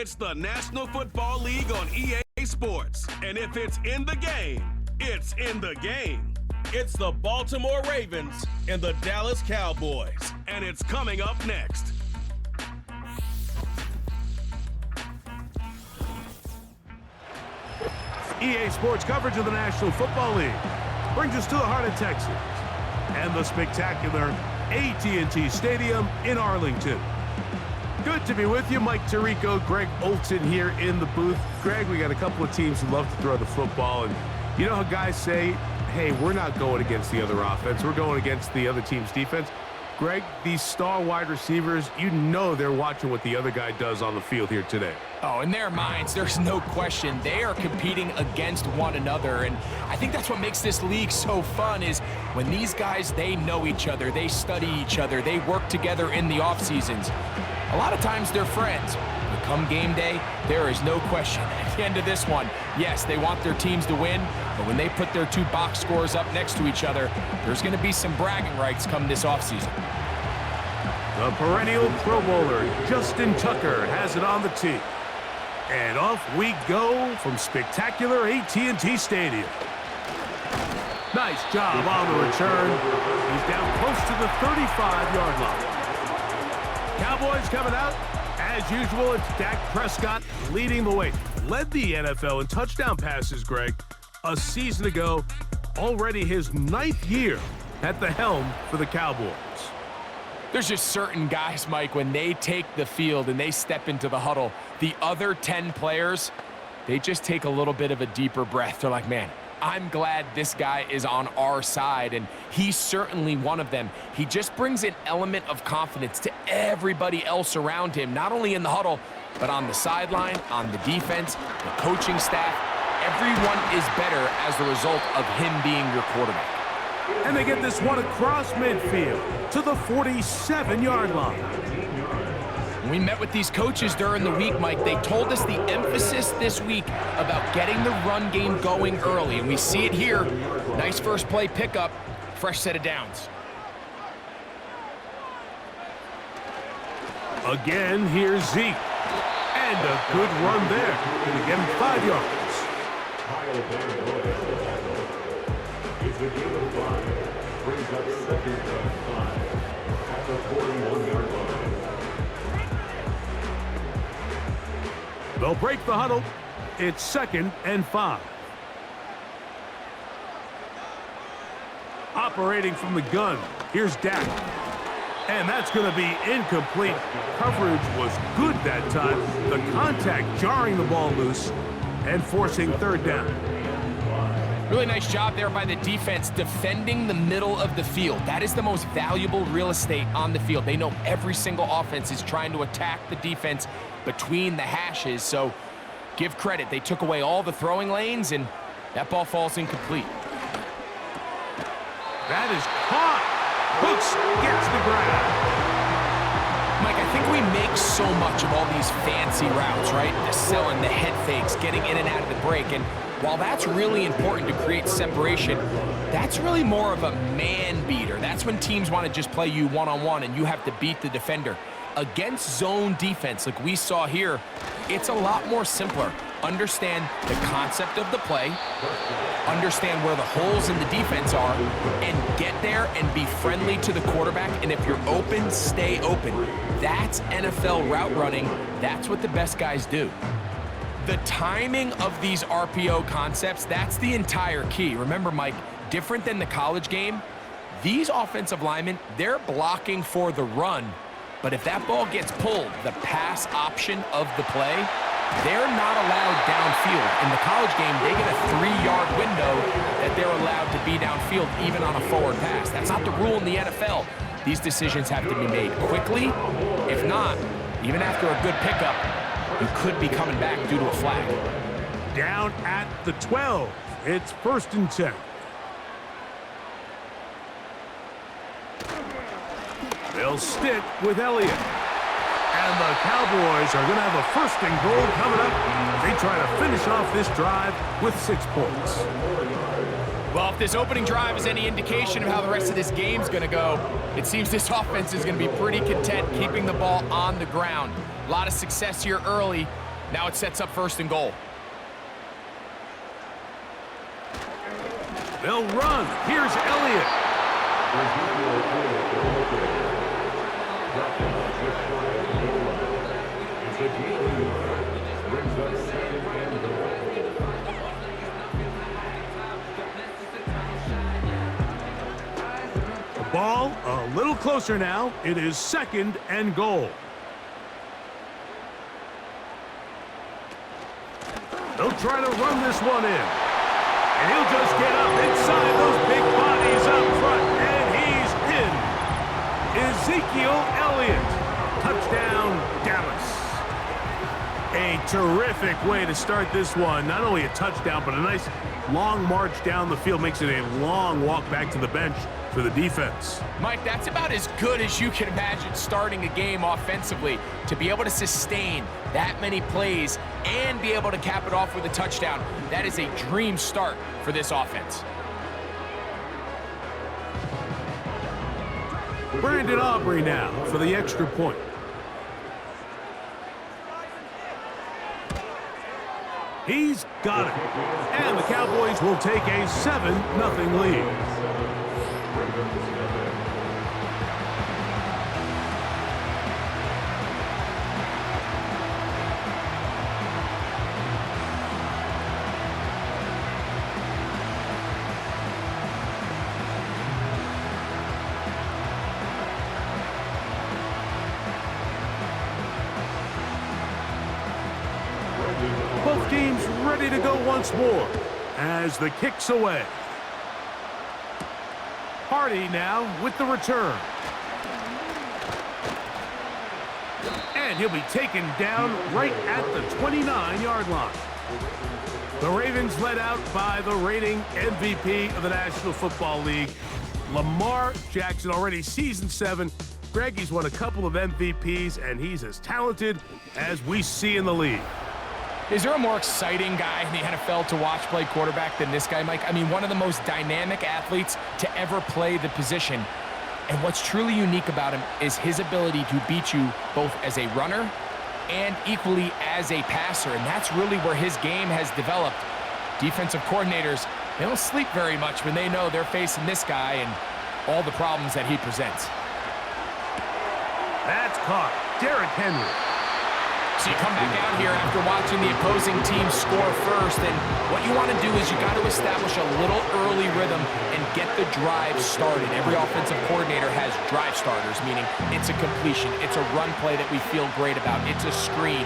It's the National Football League on EA Sports. And if it's in the game, it's in the game. It's the Baltimore Ravens and the Dallas Cowboys. And it's coming up next. EA Sports coverage of the National Football League brings us to the heart of Texas and the spectacular AT&T Stadium in Arlington. Good to be with you. Mike Tirico, Greg Olson here in the booth. Greg, we got a couple of teams who love to throw the football, and you know how guys say, hey, we're not going against the other offense, we're going against the other team's defense. Greg, these star wide receivers, you know they're watching what the other guy does on the field here today. Oh, in their minds, there's no question. They are competing against one another, and I think that's what makes this league so fun is when these guys, they know each other, they study each other, they work together in the off seasons. A lot of times they're friends, but come game day, there is no question. At the end of this one, yes, they want their teams to win, but when they put their two box scores up next to each other, there's going to be some bragging rights come this offseason. The perennial Pro Bowler, Justin Tucker, has it on the tee. And off we go from spectacular AT&T Stadium. Nice job on the return. He's down close to the 35-yard line. Cowboys coming out. As usual, it's Dak Prescott leading the way. Led the NFL in touchdown passes, Greg, a season ago. Already his 9th year at the helm for the Cowboys. There's just certain guys, Mike, when they take the field and they step into the huddle, the other 10 players, they just take a little bit of a deeper breath. They're like, man, I'm glad this guy is on our side, and he's certainly one of them. He just brings an element of confidence to everybody else around him, not only in the huddle, but on the sideline, on the defense, the coaching staff. Everyone is better as the result of him being your quarterback. And they get this one across midfield to the 47-yard line. We met with these coaches during the week, Mike. They told us the emphasis this week about getting the run game going early, and we see it here. Nice first play pickup, fresh set of downs. Again, here's Zeke. And a good run there. Going to get him 5 yards. It's a game of 5. Brings up 2nd and 5 at the 41-yard line. They'll break the huddle. It's 2nd and 5. Operating from the gun, here's Dak. And that's going to be incomplete. Coverage was good that time. The contact jarring the ball loose and forcing 3rd down. Really nice job there by the defense defending the middle of the field. That is the most valuable real estate on the field. They know every single offense is trying to attack the defense between the hashes, so give credit. They took away all the throwing lanes, and that ball falls incomplete. That is caught. Hooks gets the grab. Mike, I think we make so much of all these fancy routes, right? The selling, the head fakes, getting in and out of the break, and while that's really important to create separation, that's really more of a man beater. That's when teams want to just play you one-on-one and you have to beat the defender. Against zone defense, like we saw here, it's a lot more simpler. Understand the concept of the play, understand where the holes in the defense are, and get there and be friendly to the quarterback. And if you're open, stay open. That's NFL route running. That's what the best guys do. The timing of these RPO concepts, that's the entire key. Remember, Mike, different than the college game, these offensive linemen, they're blocking for the run. But if that ball gets pulled, the pass option of the play, they're not allowed downfield. In the college game, they get a 3-yard window that they're allowed to be downfield, even on a forward pass. That's not the rule in the NFL. These decisions have to be made quickly. If not, even after a good pickup, you could be coming back due to a flag. Down at the 12. It's 1st and 10. They'll stick with Elliott. And the Cowboys are going to have a 1st and goal coming up. They try to finish off this drive with 6 points. Well, if this opening drive is any indication of how the rest of this game's going to go, it seems this offense is going to be pretty content keeping the ball on the ground. A lot of success here early. Now it sets up 1st and goal. They'll run. Here's Elliott. The ball a little closer now. It is 2nd and goal. They'll try to run this one in. And he'll just get up inside those big bodies up front. And he's in. Ezekiel Elliott. Touchdown, Dallas. A terrific way to start this one. Not only a touchdown, but a nice long march down the field. Makes it a long walk back to the bench for the defense. Mike, that's about as good as you can imagine starting a game offensively. To be able to sustain that many plays and be able to cap it off with a touchdown, that is a dream start for this offense. Brandon Aubrey now for the extra point. He's got it. And the Cowboys will take a 7-0 lead. Both teams ready to go once more as the kick's away. Hardy now with the return. And he'll be taken down right at the 29-yard line. The Ravens led out by the reigning MVP of the National Football League, Lamar Jackson, already season 7. Greg, he's won a couple of MVPs, and he's as talented as we see in the league. Is there a more exciting guy in the NFL to watch play quarterback than this guy, Mike? I mean, one of the most dynamic athletes to ever play the position. And what's truly unique about him is his ability to beat you both as a runner and equally as a passer. And that's really where his game has developed. Defensive coordinators, they don't sleep very much when they know they're facing this guy and all the problems that he presents. That's caught. Derrick Henry. So you come back out here after watching the opposing team score first, and what you want to do is you got to establish a little early rhythm and get the drive started. Every offensive coordinator has drive starters, meaning it's a completion, it's a run play that we feel great about, it's a screen.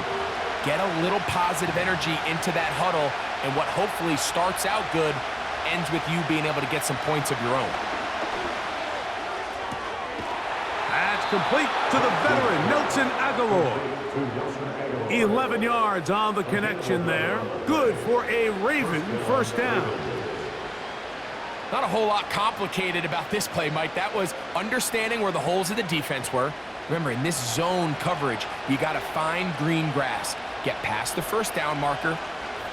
Get a little positive energy into that huddle, and what hopefully starts out good ends with you being able to get some points of your own. That's complete to the veteran, Nelson Aguilar. 11 yards on the connection there. Good for a Raven first down. Not a whole lot complicated about this play, Mike. That was understanding where the holes of the defense were. Remember, in this zone coverage, you got to find green grass. Get past the first down marker,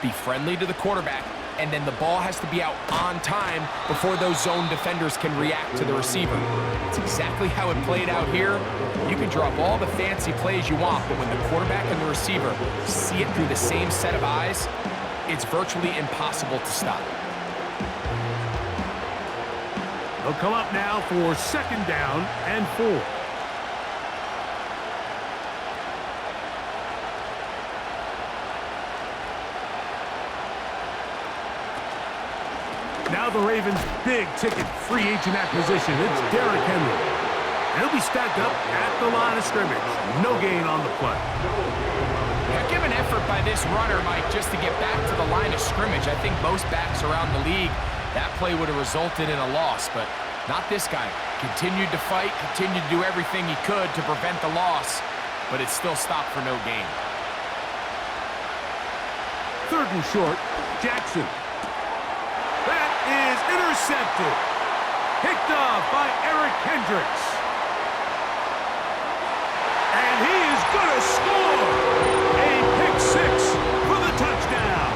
be friendly to the quarterback, and then the ball has to be out on time before those zone defenders can react to the receiver. It's exactly how it played out here. You can draw up all the fancy plays you want, but when the quarterback and the receiver see it through the same set of eyes, it's virtually impossible to stop. They'll come up now for 2nd down and 4. Now the Ravens' big-ticket free agent acquisition. It's Derrick Henry. And he'll be stacked up at the line of scrimmage. No gain on the play. Heck of an effort by this runner, Mike, just to get back to the line of scrimmage. I think most backs around the league, that play would have resulted in a loss, but not this guy. Continued to fight, continued to do everything he could to prevent the loss, but it still stopped for no gain. 3rd and short, Jackson. That is intercepted. Picked off by Eric Hendricks. And he is going to score. A pick 6 for the touchdown.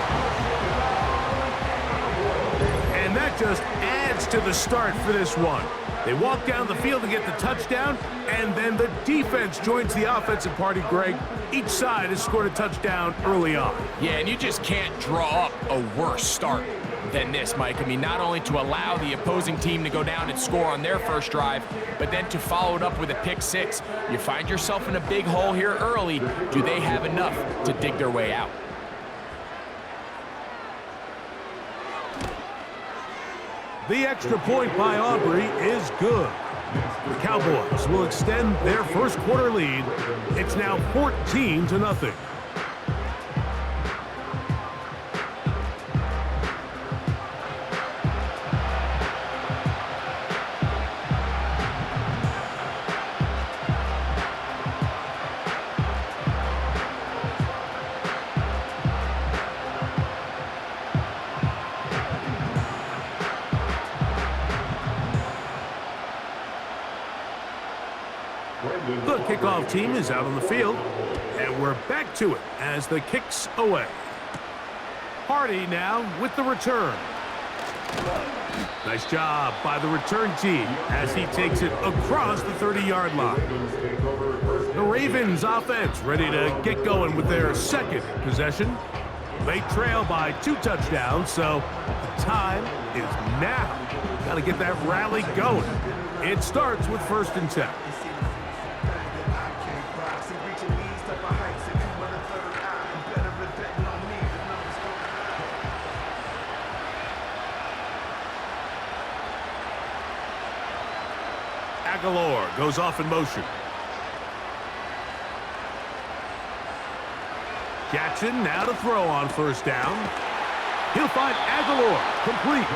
And that just adds to the start for this one. They walk down the field to get the touchdown, and then the defense joins the offensive party, Greg. Each side has scored a touchdown early on. Yeah, and you just can't draw up a worse start than this, Mike. I mean, not only to allow the opposing team to go down and score on their first drive, but then to follow it up with a pick six. You find yourself in a big hole here early. Do they have enough to dig their way out? The extra point by Aubrey is good. The Cowboys will extend their first quarter lead. It's now 14-0. The kickoff team is out on the field, and we're back to it as the kick's away. Hardy now with the return. Nice job by the return team as he takes it across the 30-yard line. The Ravens offense ready to get going with their second possession. They trail by 2 touchdowns, so the time is now. Got to get that rally going. It starts with 1st and 10. Aguilar goes off in motion. Jackson now to throw on 1st down. He'll find Aguilar complete.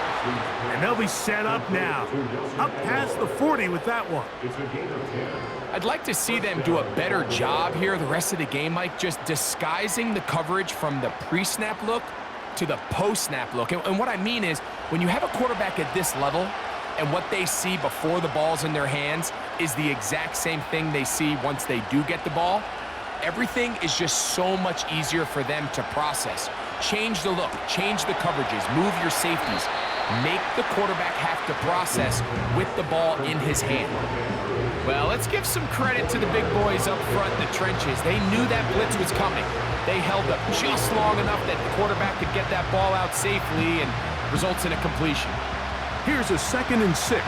And they'll be set up now. Up past the 40 with that one. I'd like to see them do a better job here the rest of the game, Mike, just disguising the coverage from the pre-snap look to the post-snap look. And what I mean is, when you have a quarterback at this level, and what they see before the ball's in their hands is the exact same thing they see once they do get the ball, everything is just so much easier for them to process. Change the look, change the coverages, move your safeties. Make the quarterback have to process with the ball in his hand. Well, let's give some credit to the big boys up front in the trenches. They knew that blitz was coming. They held up just long enough that the quarterback could get that ball out safely and results in a completion. Here's a 2nd and 6.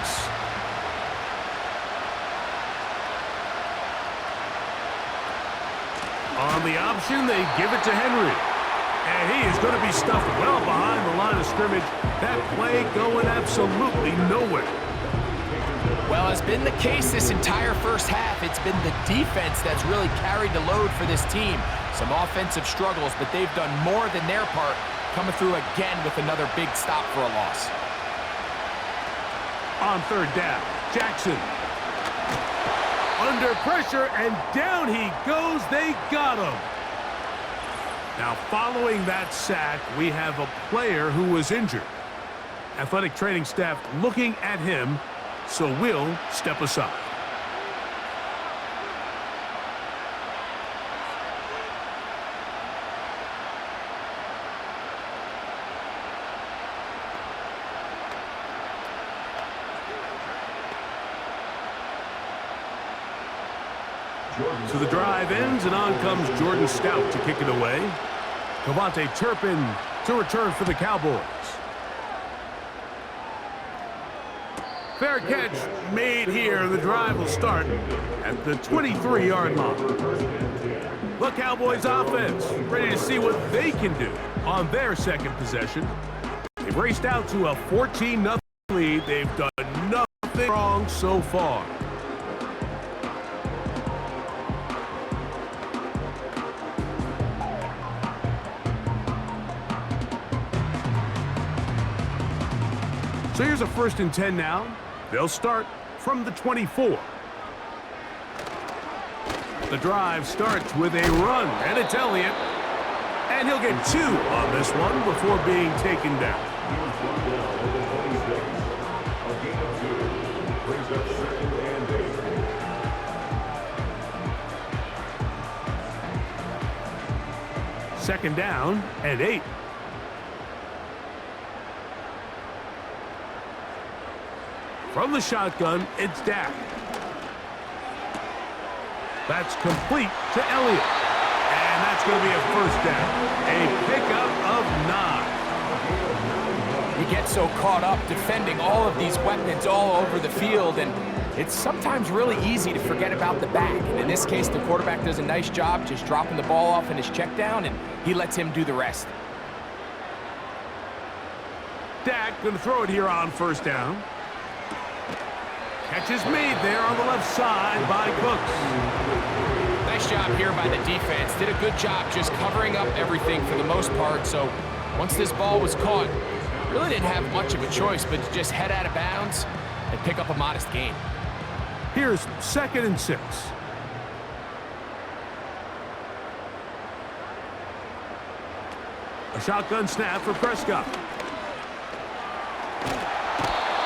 On the option, they give it to Henry. And he is going to be stuffed well behind the line of scrimmage. That play going absolutely nowhere. Well, as been the case this entire first half, it's been the defense that's really carried the load for this team. Some offensive struggles, but they've done more than their part, coming through again with another big stop for a loss. On 3rd down, Jackson. Under pressure, and down he goes. They got him. Now, following that sack, we have a player who was injured. Athletic training staff looking at him, so we'll step aside. So the drive ends, and on comes Jordan Stout to kick it away. Cavante Turpin to return for the Cowboys. Fair catch made here. The drive will start at the 23-yard line. The Cowboys offense ready to see what they can do on their second possession. They've raced out to a 14-0 lead. They've done nothing wrong so far. So here's a 1st and 10 now. They'll start from the 24. The drive starts with a run, and it's Elliott. And he'll get 2 on this one before being taken down. Second down and 8. From the shotgun, it's Dak. That's complete to Elliott. And that's going to be a first down. A pickup of 9. You get so caught up defending all of these weapons all over the field, and it's sometimes really easy to forget about the back. And in this case, the quarterback does a nice job just dropping the ball off in his check down, and he lets him do the rest. Dak going to throw it here on first down. Catch is made there on the left side by Cooks. Nice job here by the defense. Did a good job just covering up everything for the most part. So once this ball was caught, really didn't have much of a choice but to just head out of bounds and pick up a modest gain. Here's 2nd and 6. A shotgun snap for Prescott.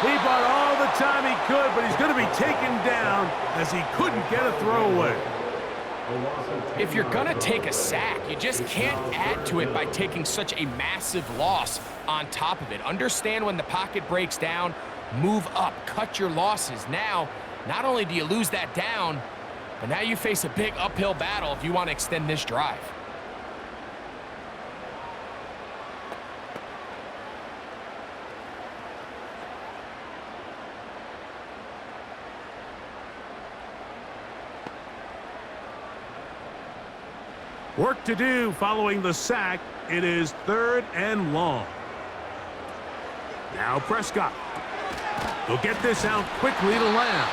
He bought all the time he could, but he's going to be taken down as he couldn't get a throwaway. If you're going to take a sack, you just can't add to it by taking such a massive loss on top of it. Understand when the pocket breaks down, move up, cut your losses. Now, not only do you lose that down, but now you face a big uphill battle if you want to extend this drive. Work to do following the sack. It is 3rd and long. Now Prescott. He'll get this out quickly to Lamb.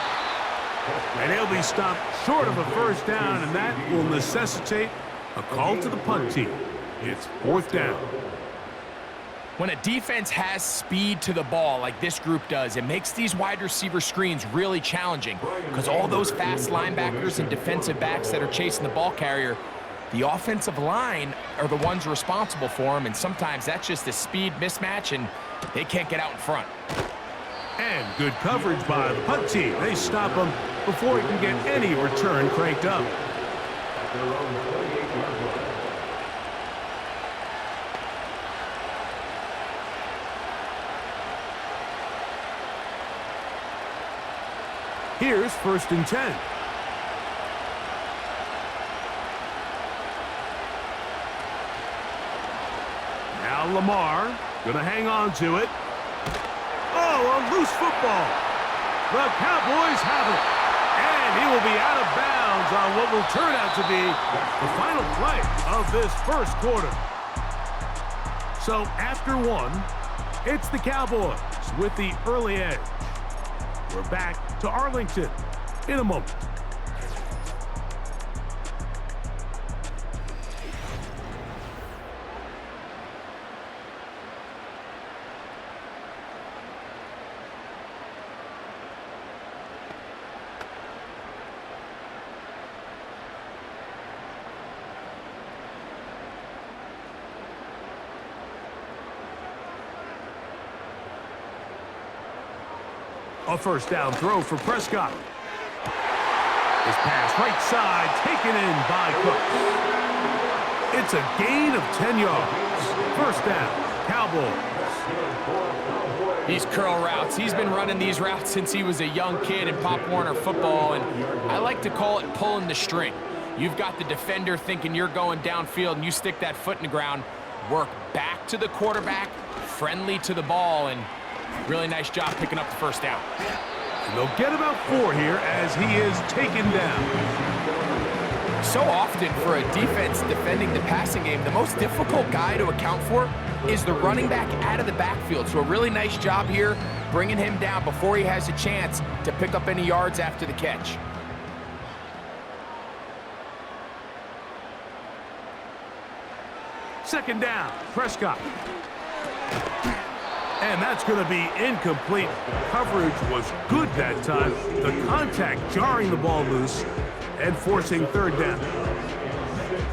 And he'll be stopped short of a first down, and that will necessitate a call to the punt team. It's 4th down. When a defense has speed to the ball like this group does, it makes these wide receiver screens really challenging because all those fast linebackers and defensive backs that are chasing the ball carrier, the offensive line are the ones responsible for them, and sometimes that's just a speed mismatch, and they can't get out in front. And good coverage by the punt team. They stop him before he can get any return cranked up. Here's 1st and 10. Now Lamar going to hang on to it. Oh, a loose football. The Cowboys have it. And he will be out of bounds on what will turn out to be the final play of this first quarter. So after 1, it's the Cowboys with the early edge. We're back to Arlington in a moment. A first down throw for Prescott. His pass right side taken in by Cooks. It's a gain of 10 yards. First down, Cowboys. These curl routes, he's been running these routes since he was a young kid in Pop Warner football, and I like to call it pulling the string. You've got the defender thinking you're going downfield, and you stick that foot in the ground, work back to the quarterback, friendly to the ball, and really nice job picking up the first down. And they'll get about 4 here as he is taken down. So often for a defense defending the passing game, the most difficult guy to account for is the running back out of the backfield. So a really nice job here bringing him down before he has a chance to pick up any yards after the catch. Second down, Prescott. And that's going to be incomplete. Coverage was good that time. The contact jarring the ball loose and forcing third down.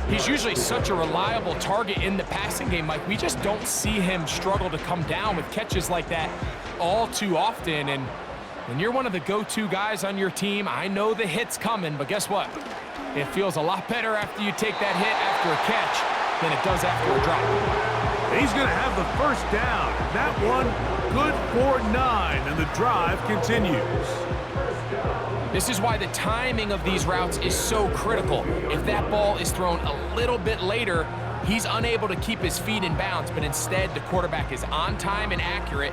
He's usually such a reliable target in the passing game, Mike. We just don't see him struggle to come down with catches like that all too often. And when you're one of the go-to guys on your team, I know the hit's coming, but guess what? It feels a lot better after you take that hit after a catch than it does after a drop. He's going to have the first down. That one good for 9, and the drive continues. This is why the timing of these routes is so critical. If that ball is thrown a little bit later, he's unable to keep his feet in bounds, but instead the quarterback is on time and accurate,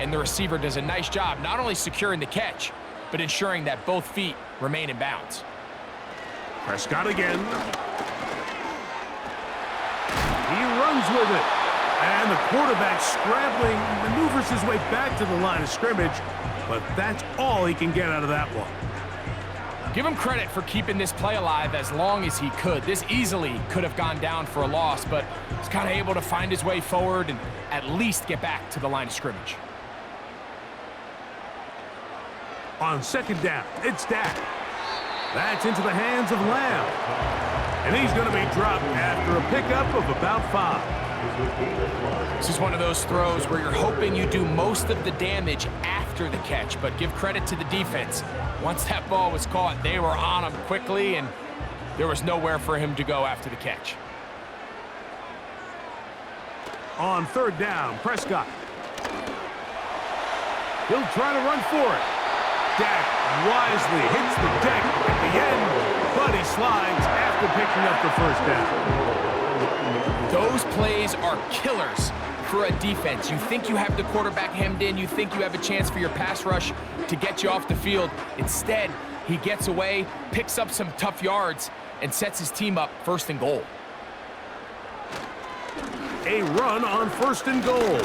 and the receiver does a nice job not only securing the catch, but ensuring that both feet remain in bounds. Prescott again. He runs with it. And the quarterback scrambling, maneuvers his way back to the line of scrimmage, but that's all he can get out of that one. Give him credit for keeping this play alive as long as he could. This easily could have gone down for a loss, but he's kind of able to find his way forward and at least get back to the line of scrimmage. On second down, it's Dak. That's into the hands of Lamb. And he's going to be dropped after a pickup of about 5. This is one of those throws where you're hoping you do most of the damage after the catch, but give credit to the defense. Once that ball was caught, they were on him quickly, and there was nowhere for him to go after the catch. On third down, Prescott. He'll try to run for it. Dak wisely hits the deck at the end, but he slides after picking up the first down. Those plays are killers for a defense. You think you have the quarterback hemmed in. You think you have a chance for your pass rush to get you off the field. Instead, he gets away, picks up some tough yards, and sets his team up first and goal. A run on first and goal.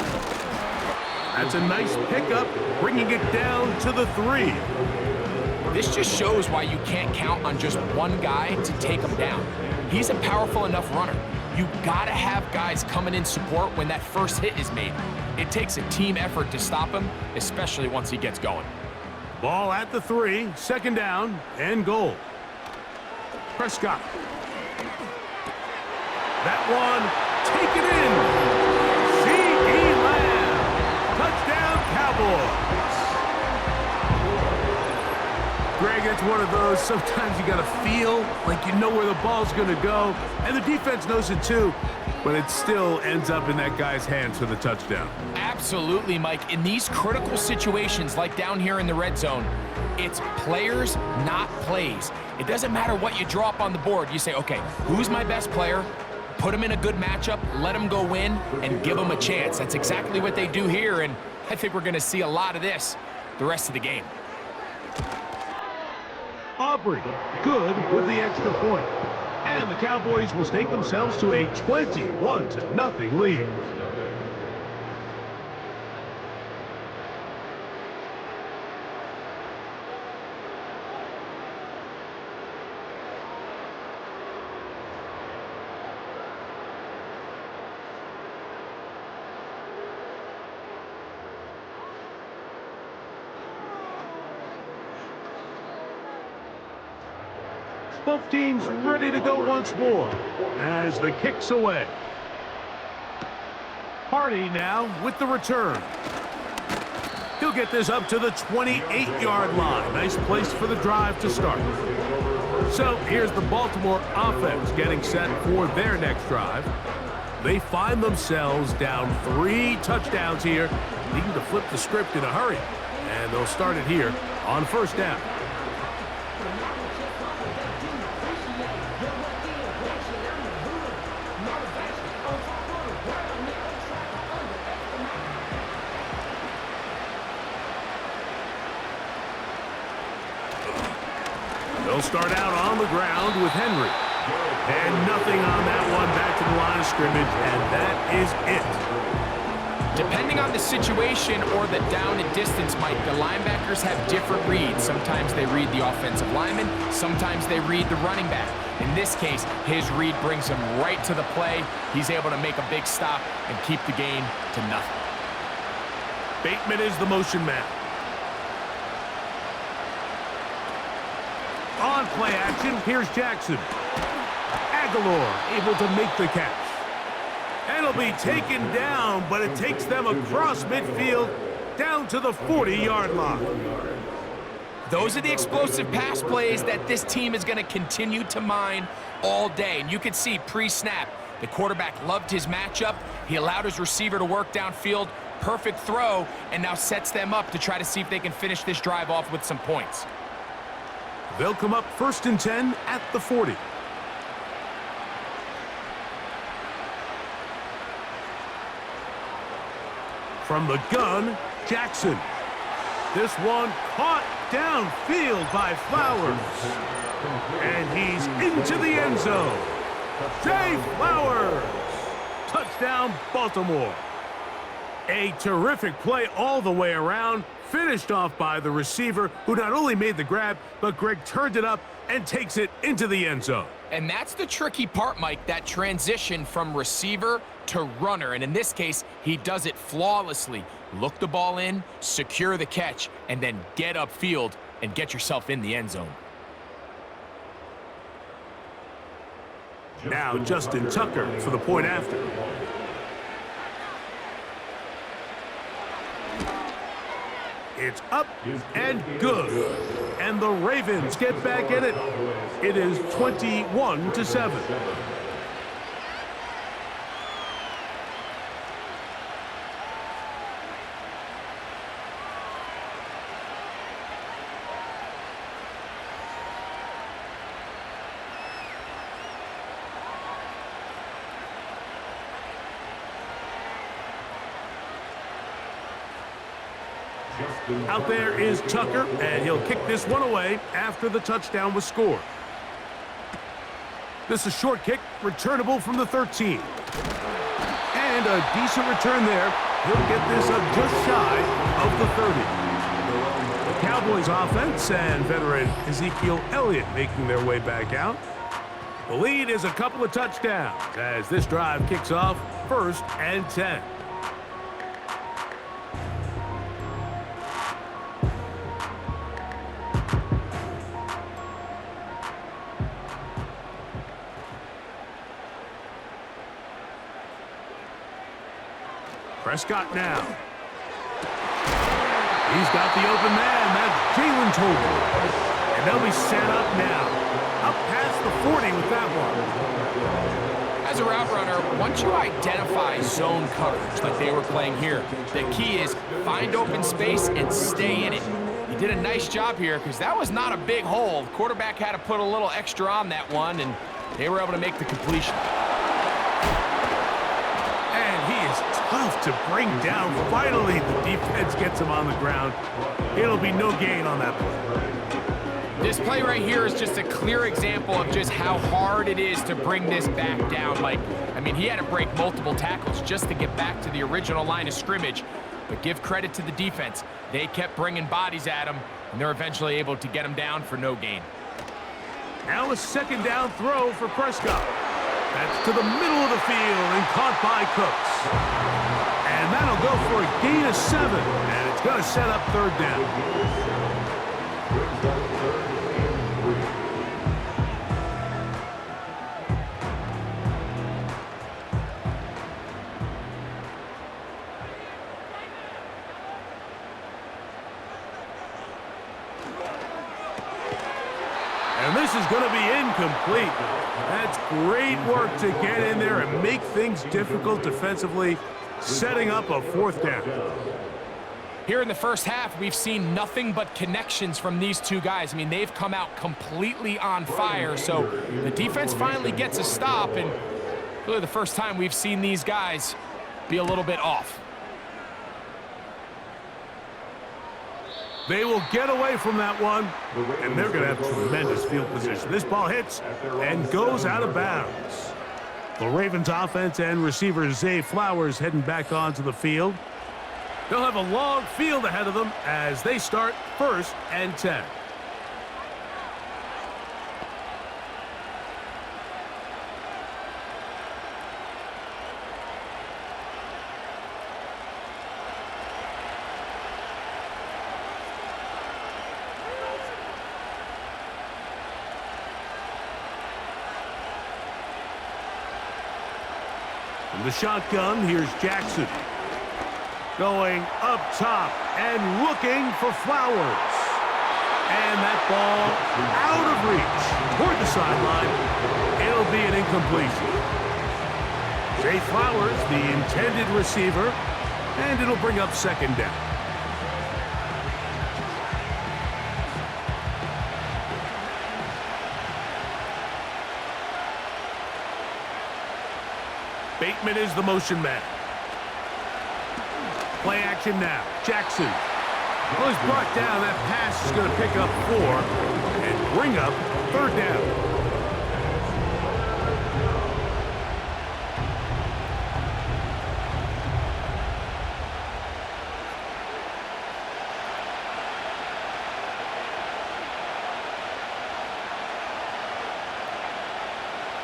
That's a nice pickup, bringing it down to the 3. This just shows why you can't count on just one guy to take him down. He's a powerful enough runner. You gotta have guys coming in support when that first hit is made. It takes a team effort to stop him, especially once he gets going. Ball at the 3, second down, and goal. Prescott. That one, taken in. C.E. Lamb. Touchdown, Cowboys. Greg, it's one of those, sometimes you got to feel like you know where the ball's going to go, and the defense knows it too, but it still ends up in that guy's hands for the touchdown. Absolutely, Mike. In these critical situations, like down here in the red zone, it's players, not plays. It doesn't matter what you draw up on the board. You say, okay, who's my best player? Put him in a good matchup, let him go win, and give him a chance. That's exactly what they do here, and I think we're going to see a lot of this the rest of the game. Aubrey, good with the extra point. And the Cowboys will stake themselves to a 21-0 lead. Both teams ready to go once more as the kick's away. Hardy now with the return. He'll get this up to the 28-yard line. Nice place for the drive to start. So here's the Baltimore offense getting set for their next drive. They find themselves down 3 touchdowns here, needing to flip the script in a hurry. And they'll start it here on first down. They'll start out on the ground with Henry. And nothing on that one, back to the line of scrimmage, and that is it. Depending on the situation or the down and distance, Mike, the linebackers have different reads. Sometimes they read the offensive lineman, sometimes they read the running back. In this case, his read brings him right to the play. He's able to make a big stop and keep the gain to nothing. Bateman is the motion man. On play action, here's Jackson. Aguilar able to make the catch. And it'll be taken down, but it takes them across midfield down to the 40-yard line. Those are the explosive pass plays that this team is going to continue to mine all day. And you can see pre-snap, The quarterback loved his matchup. He allowed his receiver to work downfield. Perfect throw, and now sets them up to try to see if they can finish this drive off with some points. They'll come up 1st and 10 at the 40. From the gun, Jackson. This one caught downfield by Flowers. And he's into the end zone. Zay Flowers. Touchdown, Baltimore. A terrific play all the way around, finished off by the receiver, who not only made the grab, but Greg turned it up and takes it into the end zone. And that's the tricky part, Mike, that transition from receiver to runner. And in this case, he does it flawlessly. Look the ball in, secure the catch, and then get upfield and get yourself in the end zone. Now Justin Tucker for the point after. It's up and good. And the Ravens get back in it. It is 21-7. Out there is Tucker, and he'll kick this one away after the touchdown was scored. This is a short kick, returnable from the 13. And a decent return there. He'll get this up just shy of the 30. The Cowboys offense and veteran Ezekiel Elliott making their way back out. The lead is a couple of touchdowns as this drive kicks off 1st and 10. Prescott now. He's got the open man. That's Jalen Tolbert. And they'll be set up now. Up past the 40 with that one. As a route runner, once you identify zone coverage like they were playing here, the key is find open space and stay in it. He did a nice job here because that was not a big hole. The quarterback had to put a little extra on that one, and they were able to make the completion. Tough to bring down. Finally, the defense gets him on the ground. It'll be no gain on that play. This play right here is just a clear example of just how hard it is to bring this back down. Like, I mean, he had to break multiple tackles just to get back to the original line of scrimmage. But give credit to the defense. They kept bringing bodies at him, and they're eventually able to get him down for no gain. Now a 2nd down throw for Prescott. That's to the middle of the field and caught by Cooks. And that'll go for a gain of 7. And it's going to set up 3rd down. And this is going to be incomplete. That's great work to get in there and make things difficult defensively, setting up a 4th down. Here in the first half, we've seen nothing but connections from these two guys. I mean, they've come out completely on fire, so the defense finally gets a stop, and really the first time we've seen these guys be a little bit off. They will get away from that one, and they're going to have tremendous field position. This ball hits and goes out of bounds. The Ravens offense and receiver Zay Flowers heading back onto the field. They'll have a long field ahead of them as they start 1st and 10. From the shotgun, here's Jackson. Going up top and looking for Flowers. And that ball out of reach toward the sideline. It'll be an incompletion. Zay Flowers, the intended receiver, and it'll bring up second down. Bateman is the motion man. Play action now. Jackson. Well, he's brought down. That pass is going to pick up 4 and bring up third down.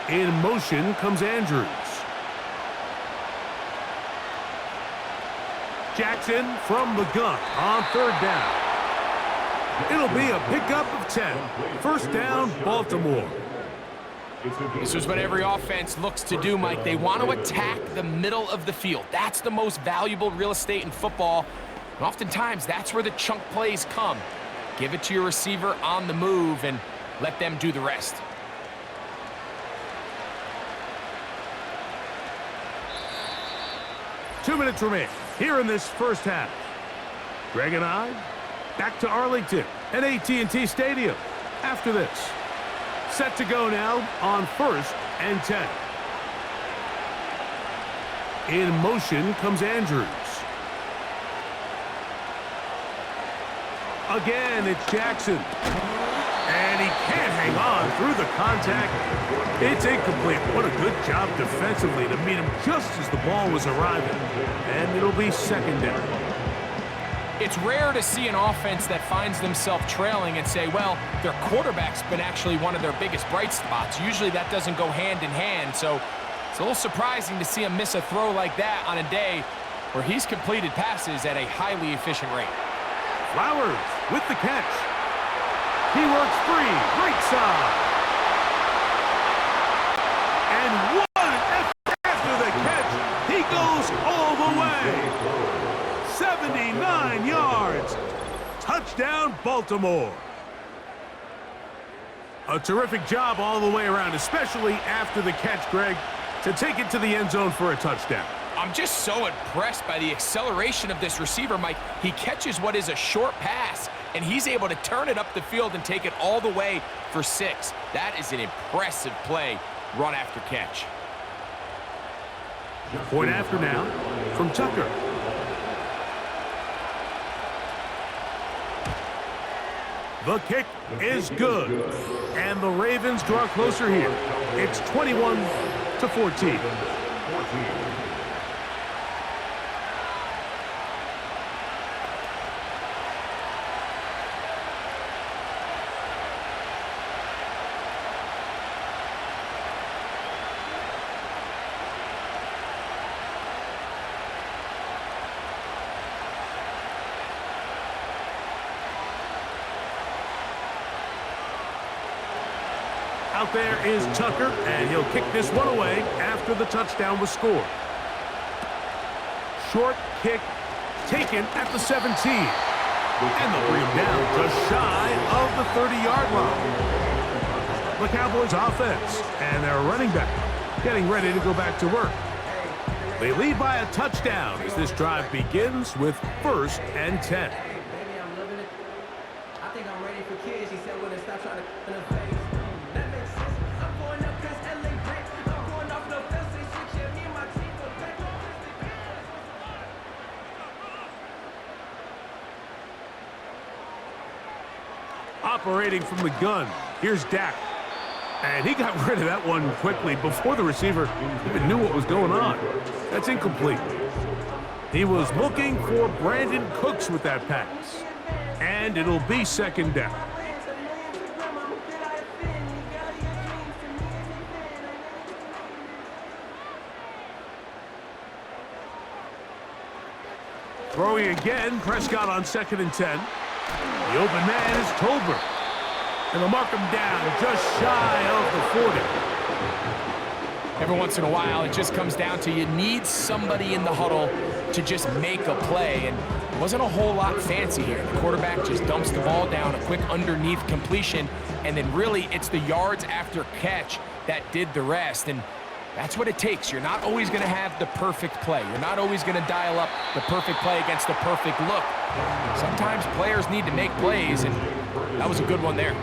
In motion comes Andrews. Jackson from the gun on third down. It'll be a pickup of 10. First down, Baltimore. This is what every offense looks to do, Mike. They want to attack the middle of the field. That's the most valuable real estate in football. And oftentimes, that's where the chunk plays come. Give it to your receiver on the move and let them do the rest. Two minutes remain here in this first half. Greg and I back to Arlington at AT&T Stadium. After this, set to go now on first and 10. In motion comes Andrews. Again, it's Jackson. And he can't hang on through the contact. It's incomplete. What a good job defensively to meet him just as the ball was arriving. And it'll be second down. It's rare to see an offense that finds themselves trailing and say, well, their quarterback's been actually one of their biggest bright spots. Usually that doesn't go hand in hand, so it's a little surprising to see him miss a throw like that on a day where he's completed passes at a highly efficient rate. Flowers with the catch. He works free, right side. And after the catch, he goes all the way. 79 yards. Touchdown, Baltimore. A terrific job all the way around, especially after the catch, Greg, to take it to the end zone for a touchdown. I'm just so impressed by the acceleration of this receiver, Mike. He catches what is a short pass, and he's able to turn it up the field and take it all the way for 6. That is an impressive play, run after catch. Point after now from Tucker. The kick is good, and the Ravens draw closer here. It's 21-14. Out there is Tucker, and he'll kick this one away after the touchdown was scored. Short kick taken at the 17. And they'll bring him down just shy of the 30-yard line. The Cowboys offense and their running back getting ready to go back to work. They lead by a touchdown as this drive begins with first and 10. Operating from the gun, here's Dak. And he got rid of that one quickly before the receiver even knew what was going on. That's incomplete. He was looking for Brandon Cooks with that pass. And it'll be second down. Throwing again, Prescott on second and 10. The open man is Tolbert. And they'll mark him down just shy of the 40. Every once in a while, it just comes down to you need somebody in the huddle to just make a play. And it wasn't a whole lot fancy here. The quarterback just dumps the ball down, a quick underneath completion, and then really it's the yards after catch that did the rest. And That's what it takes. You're not always going to have the perfect play. You're not always going to dial up the perfect play against the perfect look. Sometimes players need to make plays, and that was a good one there.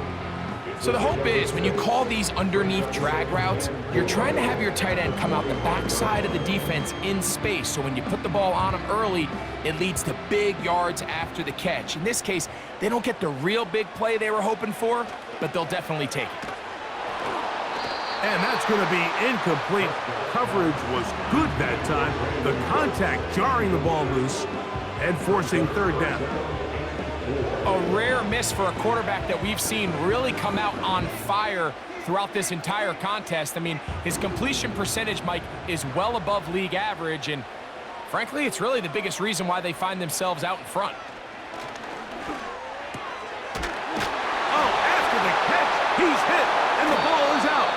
So the hope is when you call these underneath drag routes, you're trying to have your tight end come out the backside of the defense in space. So when you put the ball on them early, it leads to big yards after the catch. In this case, they don't get the real big play they were hoping for, but they'll definitely take it. And that's going to be incomplete. Coverage was good that time. The contact jarring the ball loose and forcing third down. A rare miss for a quarterback that we've seen really come out on fire throughout this entire contest. I mean, his completion percentage, Mike, is well above league average, and frankly, it's really the biggest reason why they find themselves out in front. Oh, after the catch, he's hit, and the ball is out.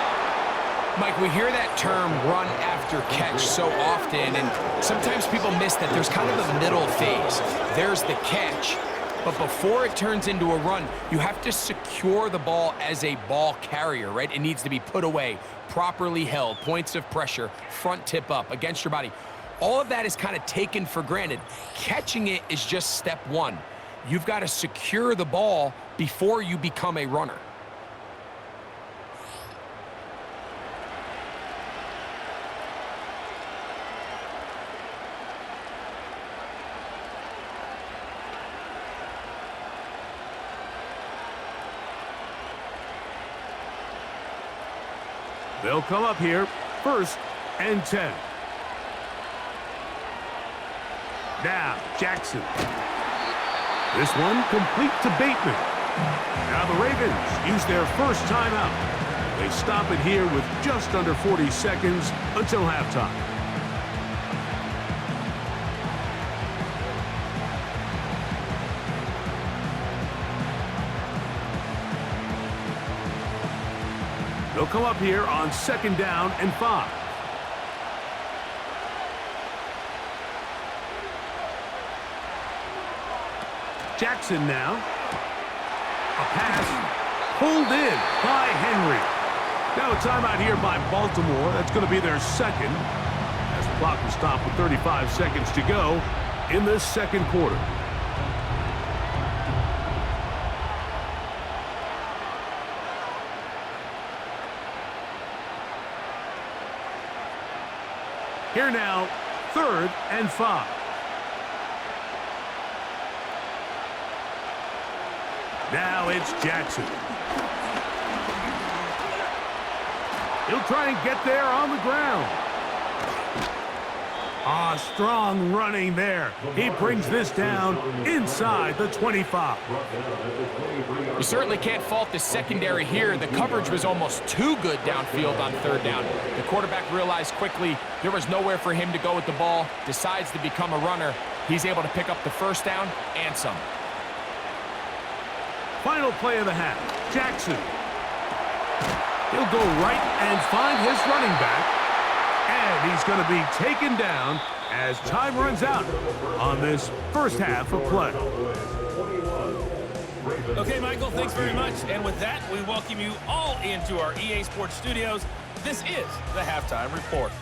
Mike, we hear that term run after catch so often, and sometimes people miss that there's kind of a middle phase. There's the catch, but before it turns into a run, you have to secure the ball as a ball carrier, right? It needs to be put away, properly held, points of pressure, front tip up against your body. All of that is kind of taken for granted. Catching it is just step one. You've got to secure the ball before you become a runner. They'll come up here, 1st and 10. Now, Jackson. This one complete to Bateman. Now the Ravens use their first timeout. They stop it here with just under 40 seconds until halftime. They'll come up here on 2nd down and 5. Jackson now. A pass pulled in by Henry. Now a timeout here by Baltimore. That's going to be their second, as the clock will stop with 35 seconds to go in this second quarter. Here now, 3rd and 5. Now it's Jackson. He'll try and get there on the ground. Strong running there. He brings this down inside the 25. You certainly can't fault the secondary here. The coverage was almost too good downfield on 3rd down. The quarterback realized quickly there was nowhere for him to go with the ball, decides to become a runner. He's able to pick up the 1st down and some. Final play of the half. Jackson. He'll go right and find his running back. And he's going to be taken down as time runs out on this first half of play. Okay, Michael, thanks very much. And with that, we welcome you all into our EA Sports studios. This is the Halftime Report.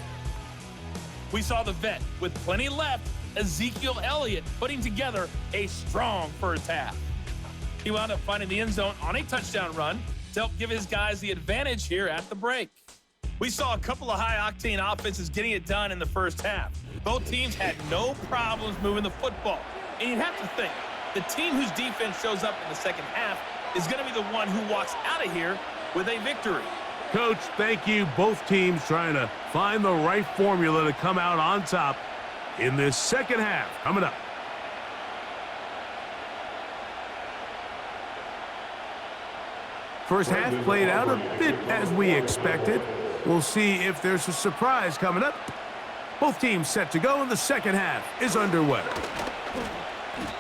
We saw the vet with plenty left, Ezekiel Elliott, putting together a strong first half. He wound up finding the end zone on a touchdown run to help give his guys the advantage here at the break. We saw a couple of high-octane offenses getting it done in the first half. Both teams had no problems moving the football. And you'd have to think, the team whose defense shows up in the second half is going to be the one who walks out of here with a victory. Coach, thank you. Both teams trying to find the right formula to come out on top in this second half. Coming up. First half played out a bit as we expected. We'll see if there's a surprise coming up. Both teams set to go, and the second half is underway.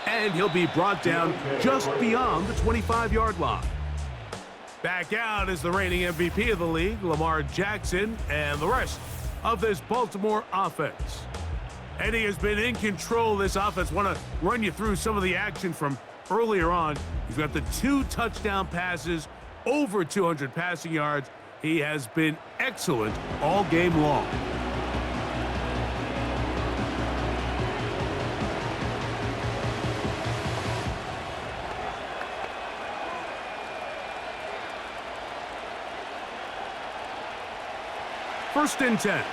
And he'll be brought down just beyond the 25-yard line. Back out is the reigning MVP of the league, Lamar Jackson, and the rest of this Baltimore offense. And he has been in control of this offense. Want to run you through some of the action from earlier on. He's got the 2 touchdown passes, over 200 passing yards, He has been excellent all game long. First and 10.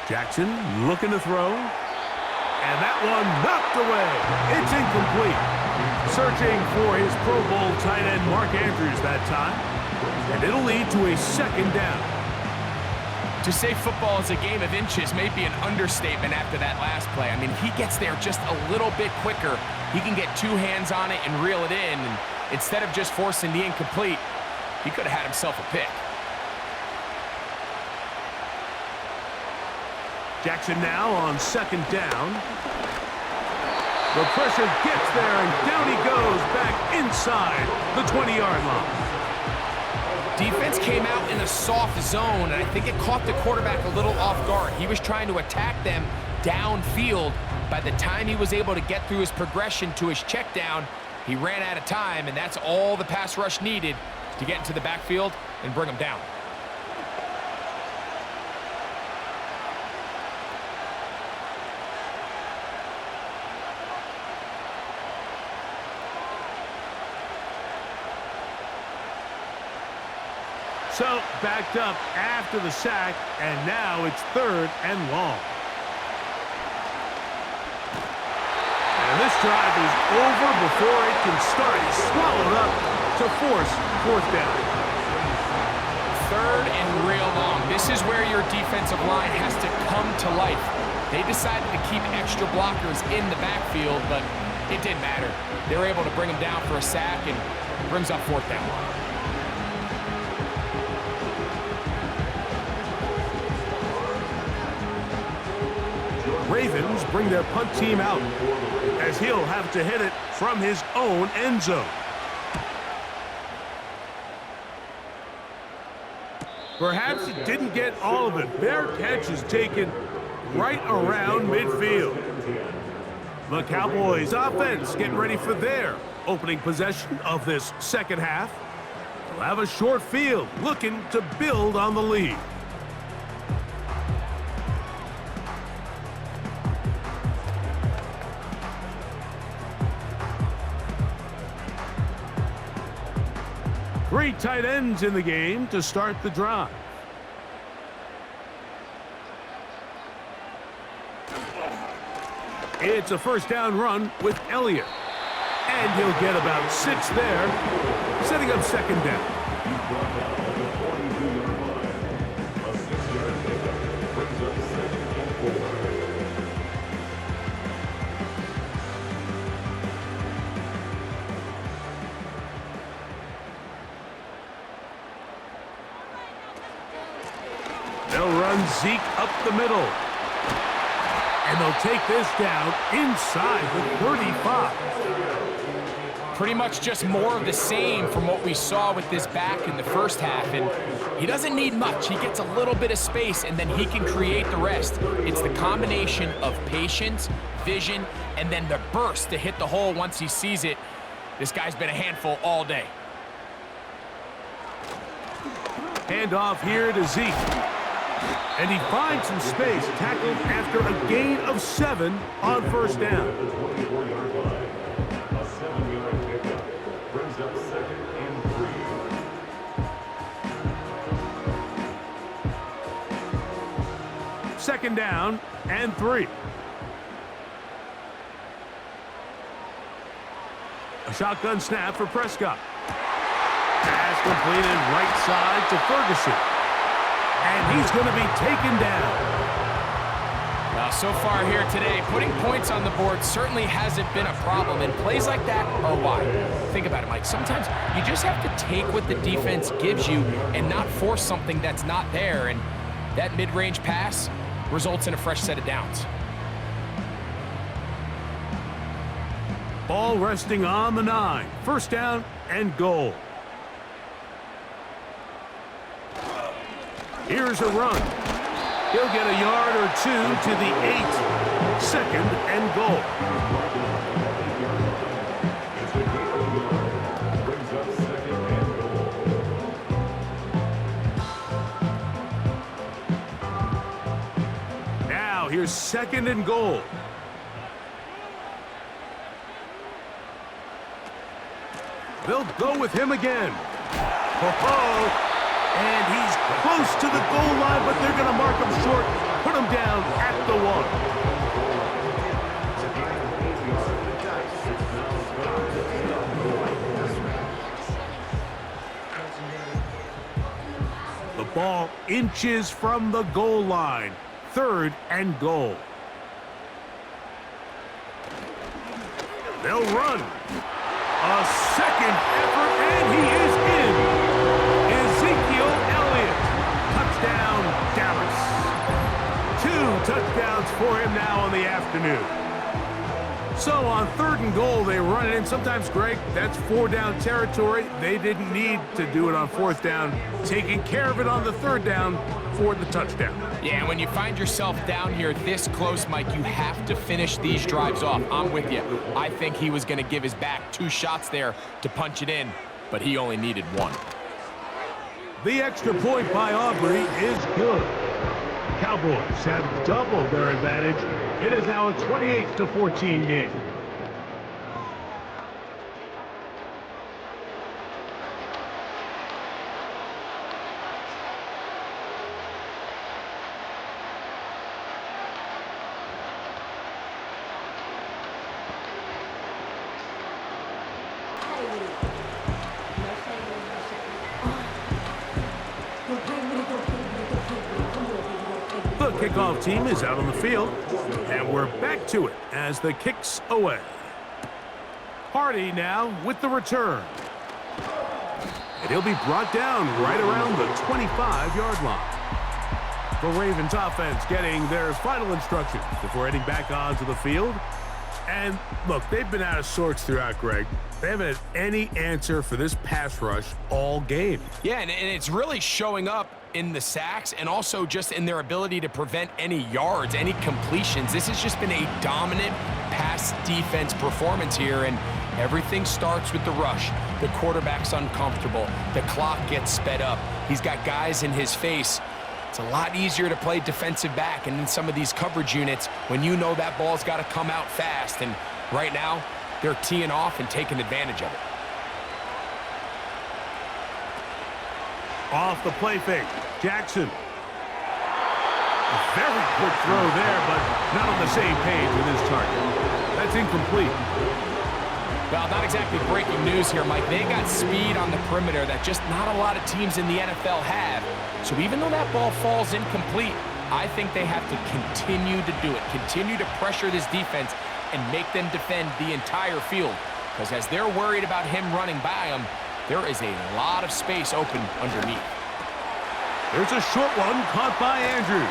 Jackson looking to throw. And that one knocked away. It's incomplete. Searching for his Pro Bowl tight end Mark Andrews that time. And it'll lead to a second down. To say football is a game of inches may be an understatement after that last play. I mean, he gets there just a little bit quicker. He can get two hands on it and reel it in. And instead of just forcing the incomplete, he could have had himself a pick. Jackson now on second down. The pressure gets there, and down he goes back inside the 20-yard line. Defense came out in a soft zone, and I think it caught the quarterback a little off guard. He was trying to attack them downfield. By the time he was able to get through his progression to his check down, he ran out of time, and that's all the pass rush needed to get into the backfield and bring him down. So, backed up after the sack, and now it's third and long. And this drive is over before it can start. He's swallowed up to force fourth down. Third and real long. This is where your defensive line has to come to life. They decided to keep extra blockers in the backfield, but it didn't matter. They were able to bring him down for a sack and brings up fourth down. Ravens bring their punt team out as he'll have to hit it from his own end zone. Perhaps he didn't get all of it. Their catch is taken right around midfield. The Cowboys offense getting ready for their opening possession of this second half. They'll have a short field looking to build on the lead. Three tight ends in the game to start the drive. It's a first down run with Elliott. And he'll get about 6 there, setting up second down. They'll run Zeke up the middle. And they'll take this down inside the 35. Pretty much just more of the same from what we saw with this back in the first half. And he doesn't need much. He gets a little bit of space, and then he can create the rest. It's the combination of patience, vision, and then the burst to hit the hole once he sees it. This guy's been a handful all day. Handoff here to Zeke. And he finds some space, tackled after a gain of 7 on first down. Second down and 3. A shotgun snap for Prescott. Pass completed right side to Ferguson. And he's going to be taken down. Now, so far here today, putting points on the board certainly hasn't been a problem, and plays like that are why. Think about it, Mike. Sometimes you just have to take what the defense gives you and not force something that's not there, and that mid-range pass results in a fresh set of downs. Ball resting on the 9. First down and goal. Here's a run. He'll get a yard or 2 to the 8. Second and goal. Here's 2nd and goal. They'll go with him again. Oh, and he's close to the goal line, but they're going to mark him short, put him down at the 1. The ball inches from the goal line. 3rd and goal. They'll run. A second effort, and he is in. Ezekiel Elliott. Touchdown, Dallas. 2 touchdowns for him now on the afternoon. So on 3rd and goal, they run it in. Sometimes, Greg, that's 4-down territory. They didn't need to do it on 4th down. Taking care of it on the 3rd down for the touchdown. Yeah, when you find yourself down here this close, Mike, you have to finish these drives off. I'm with you. I think he was going to give his back 2 shots there to punch it in, but he only needed 1. The extra point by Aubrey is good. Cowboys have doubled their advantage. It is now a 28-14 game. The kickoff team is out on the field, and we're back to it as the kick's away. Hardy now with the return. And he'll be brought down right around the 25-yard line. The Ravens offense getting their final instructions before heading back onto the field. And look, they've been out of sorts throughout, Greg. They haven't had any answer for this pass rush all game. Yeah, and it's really showing up in the sacks and also just in their ability to prevent any yards, any completions. This has just been a dominant pass defense performance here, and everything starts with the rush. The quarterback's uncomfortable. The clock gets sped up. He's got guys in his face. It's a lot easier to play defensive back and in some of these coverage units when you know that ball's got to come out fast, and right now they're teeing off and taking advantage of it. Off the play fake, Jackson. A very quick throw there, but not on the same page with his target. That's incomplete. Well, not exactly breaking news here, Mike. They got speed on the perimeter that just not a lot of teams in the NFL have. So even though that ball falls incomplete, I think they have to continue to do it, continue to pressure this defense and make them defend the entire field. Because as they're worried about him running by them, there is a lot of space open underneath. There's a short one caught by Andrews.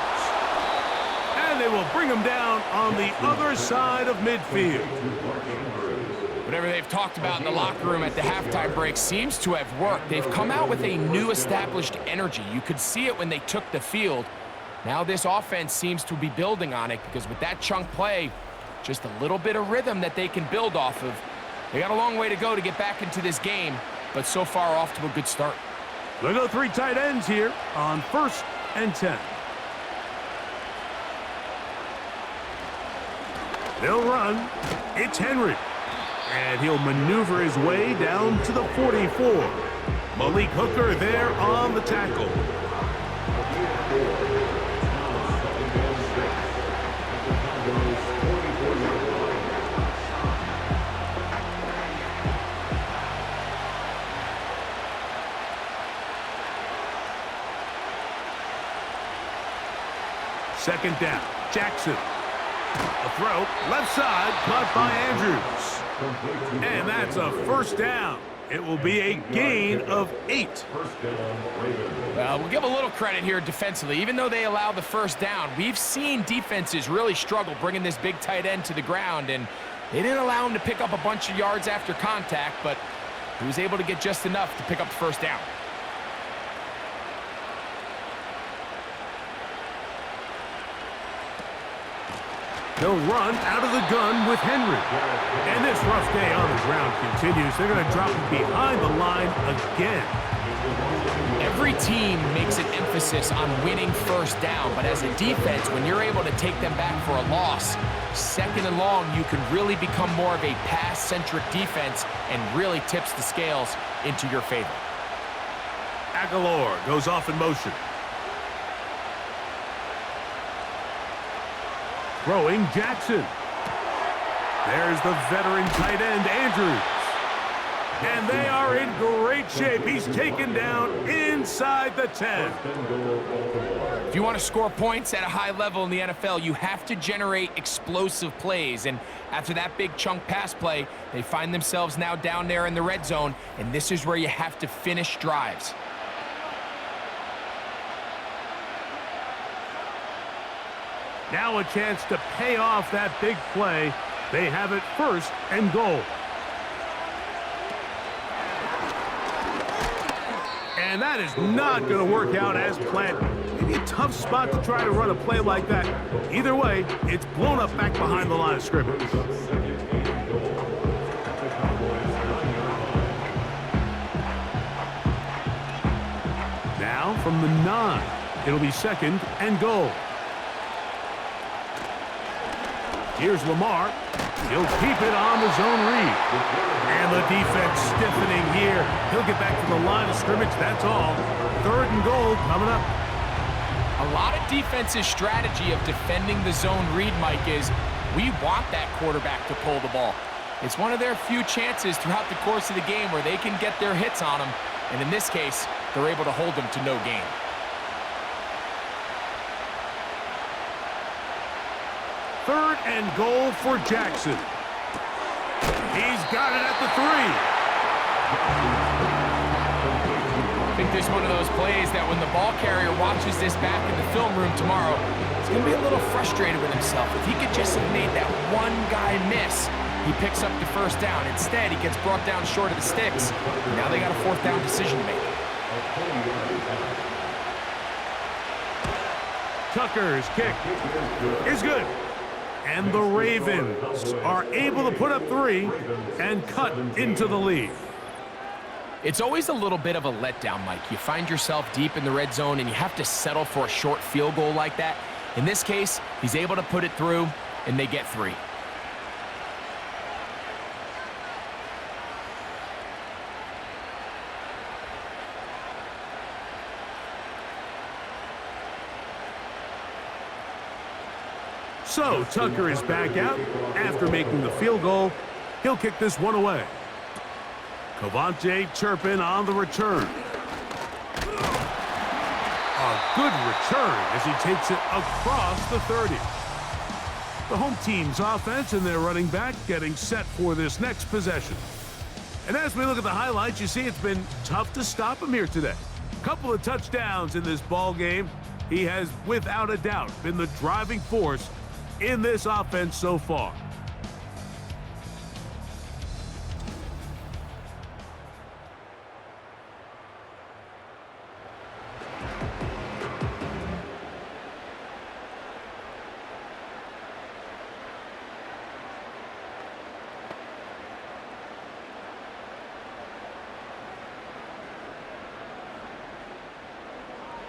And they will bring him down on the other side of midfield. Whatever they've talked about in the locker room at the halftime break seems to have worked. They've come out with a new established energy. You could see it when they took the field. Now this offense seems to be building on it because with that chunk play, just a little bit of rhythm that they can build off of. They got a long way to go to get back into this game, but so far off to a good start. They'll go 3 tight ends here on 1st and 10. They'll run. It's Henry. And he'll maneuver his way down to the 44. Malik Hooker there on the tackle. Second down, Jackson. A throw, left side, caught by Andrews. And that's a 1st down. It will be a gain of 8. Well, we'll give a little credit here defensively. Even though they allow the 1st down, we've seen defenses really struggle bringing this big tight end to the ground, and they didn't allow him to pick up a bunch of yards after contact, but he was able to get just enough to pick up the 1st down. They'll run out of the gun with Henry. And this rough day on the ground continues. They're going to drop him behind the line again. Every team makes an emphasis emphasis on winning first down, but as a defense, when you're able to take them back for a loss, second and long, you can really become more of a pass-centric defense and really tips the scales into your favor. Aguilar goes off in motion. Throwing Jackson. There's the veteran tight end, Andrews. And they are in great shape. He's taken down inside the 10. If you want to score points at a high level in the NFL, you have to generate explosive plays. And after that big chunk pass play, they find themselves now down there in the red zone, and this is where you have to finish drives. Now a chance to pay off that big play. They have it 1st and goal. And that is not going to work out as planned. Maybe a tough spot to try to run a play like that. Either way, it's blown up back behind the line of scrimmage. Now from the 9, it'll be 2nd and goal. Here's Lamar. He'll keep it on the zone read. And the defense stiffening here. He'll get back to the line of scrimmage, that's all. 3rd and goal coming up. A lot of defense's strategy of defending the zone read, Mike, is we want that quarterback to pull the ball. It's one of their few chances throughout the course of the game where they can get their hits on him. And in this case, they're able to hold them to no gain. 3rd and goal for Jackson. He's got it at the 3. I think there's one of those plays that when the ball carrier watches this back in the film room tomorrow, he's going to be a little frustrated with himself. If he could just have made that one guy miss, he picks up the 1st down. Instead, he gets brought down short of the sticks. Now they got a 4th down decision to make. Tucker's kick is good. And the Ravens are able to put up 3 and cut into the lead. It's always a little bit of a letdown, Mike. You find yourself deep in the red zone and you have to settle for a short field goal like that. In this case, he's able to put it through and they get 3. So Tucker is back out after making the field goal. He'll kick this one away. Cavante Turpin on the return. A good return as he takes it across the 30. The home team's offense and their running back getting set for this next possession. And as we look at the highlights, you see it's been tough to stop him here today. A couple of touchdowns in this ball game. He has, without a doubt, been the driving force in this offense so far.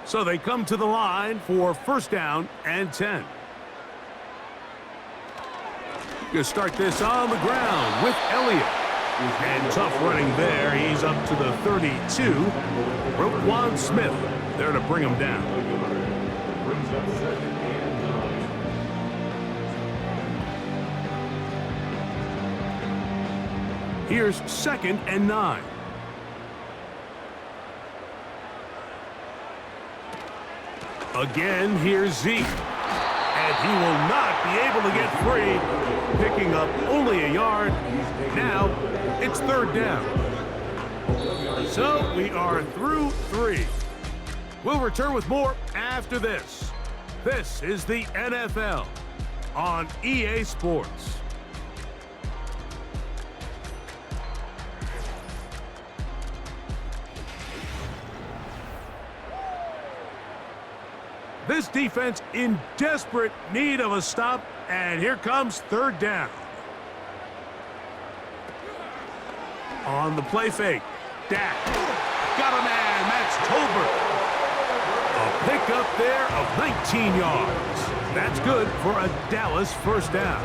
So they come to the line for 1st down and 10. Going to start this on the ground with Elliott. And tough running there. He's up to the 32. Roquan Smith there to bring him down. Here's 2nd and 9. Again, here's Zeke. And he will not be able to get free, picking up only a yard. Now, it's 3rd down. So, we are through 3. We'll return with more after this. This is the NFL on EA Sports. This defense in desperate need of a stop, and here comes 3rd down. On the play fake, Dak got a man, that's Tolbert. A pickup there of 19 yards. That's good for a Dallas first down.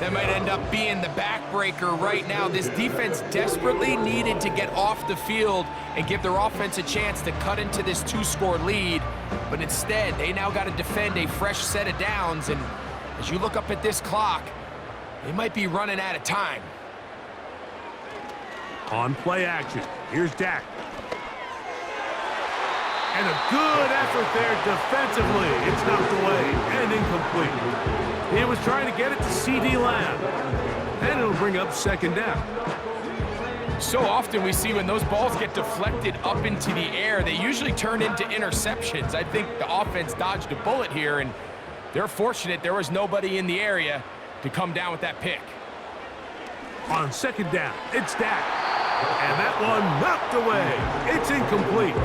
That might end up being the backbreaker right now. This defense desperately needed to get off the field and give their offense a chance to cut into this 2-score lead. But instead, they now got to defend a fresh set of downs. And as you look up at this clock, they might be running out of time. On play action, here's Dak. And a good effort there defensively. It's knocked away and incomplete. He was trying to get it to C.D. Lamb. And it'll bring up second down. So often we see when those balls get deflected up into the air, they usually turn into interceptions. I think the offense dodged a bullet here, and they're fortunate there was nobody in the area to come down with that pick. On second down, it's Dak. And that one knocked away. It's incomplete.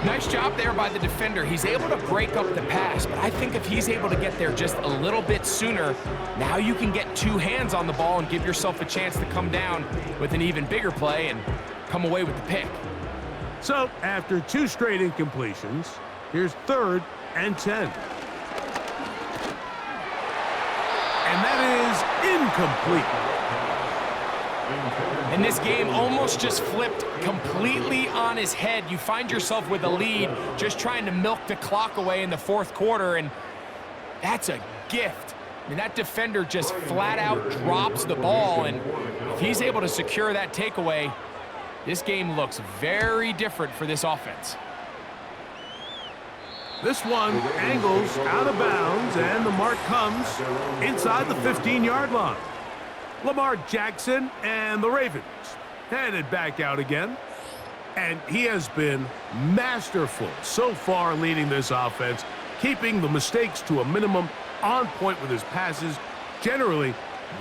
Nice job there by the defender. He's able to break up the pass, but I think if he's able to get there just a little bit sooner, now you can get two hands on the ball and give yourself a chance to come down with an even bigger play and come away with the pick. So, after 2 straight incompletions, here's 3rd and 10. And that is incomplete. And this game almost just flipped completely on his head. You find yourself with a lead, just trying to milk the clock away in the 4th quarter, and that's a gift. I mean, that defender just flat out drops the ball, and if he's able to secure that takeaway, this game looks very different for this offense. This one angles out of bounds, and the mark comes inside the 15-yard line. Lamar Jackson and the Ravens headed back out again. And he has been masterful so far leading this offense, keeping the mistakes to a minimum, on point with his passes, generally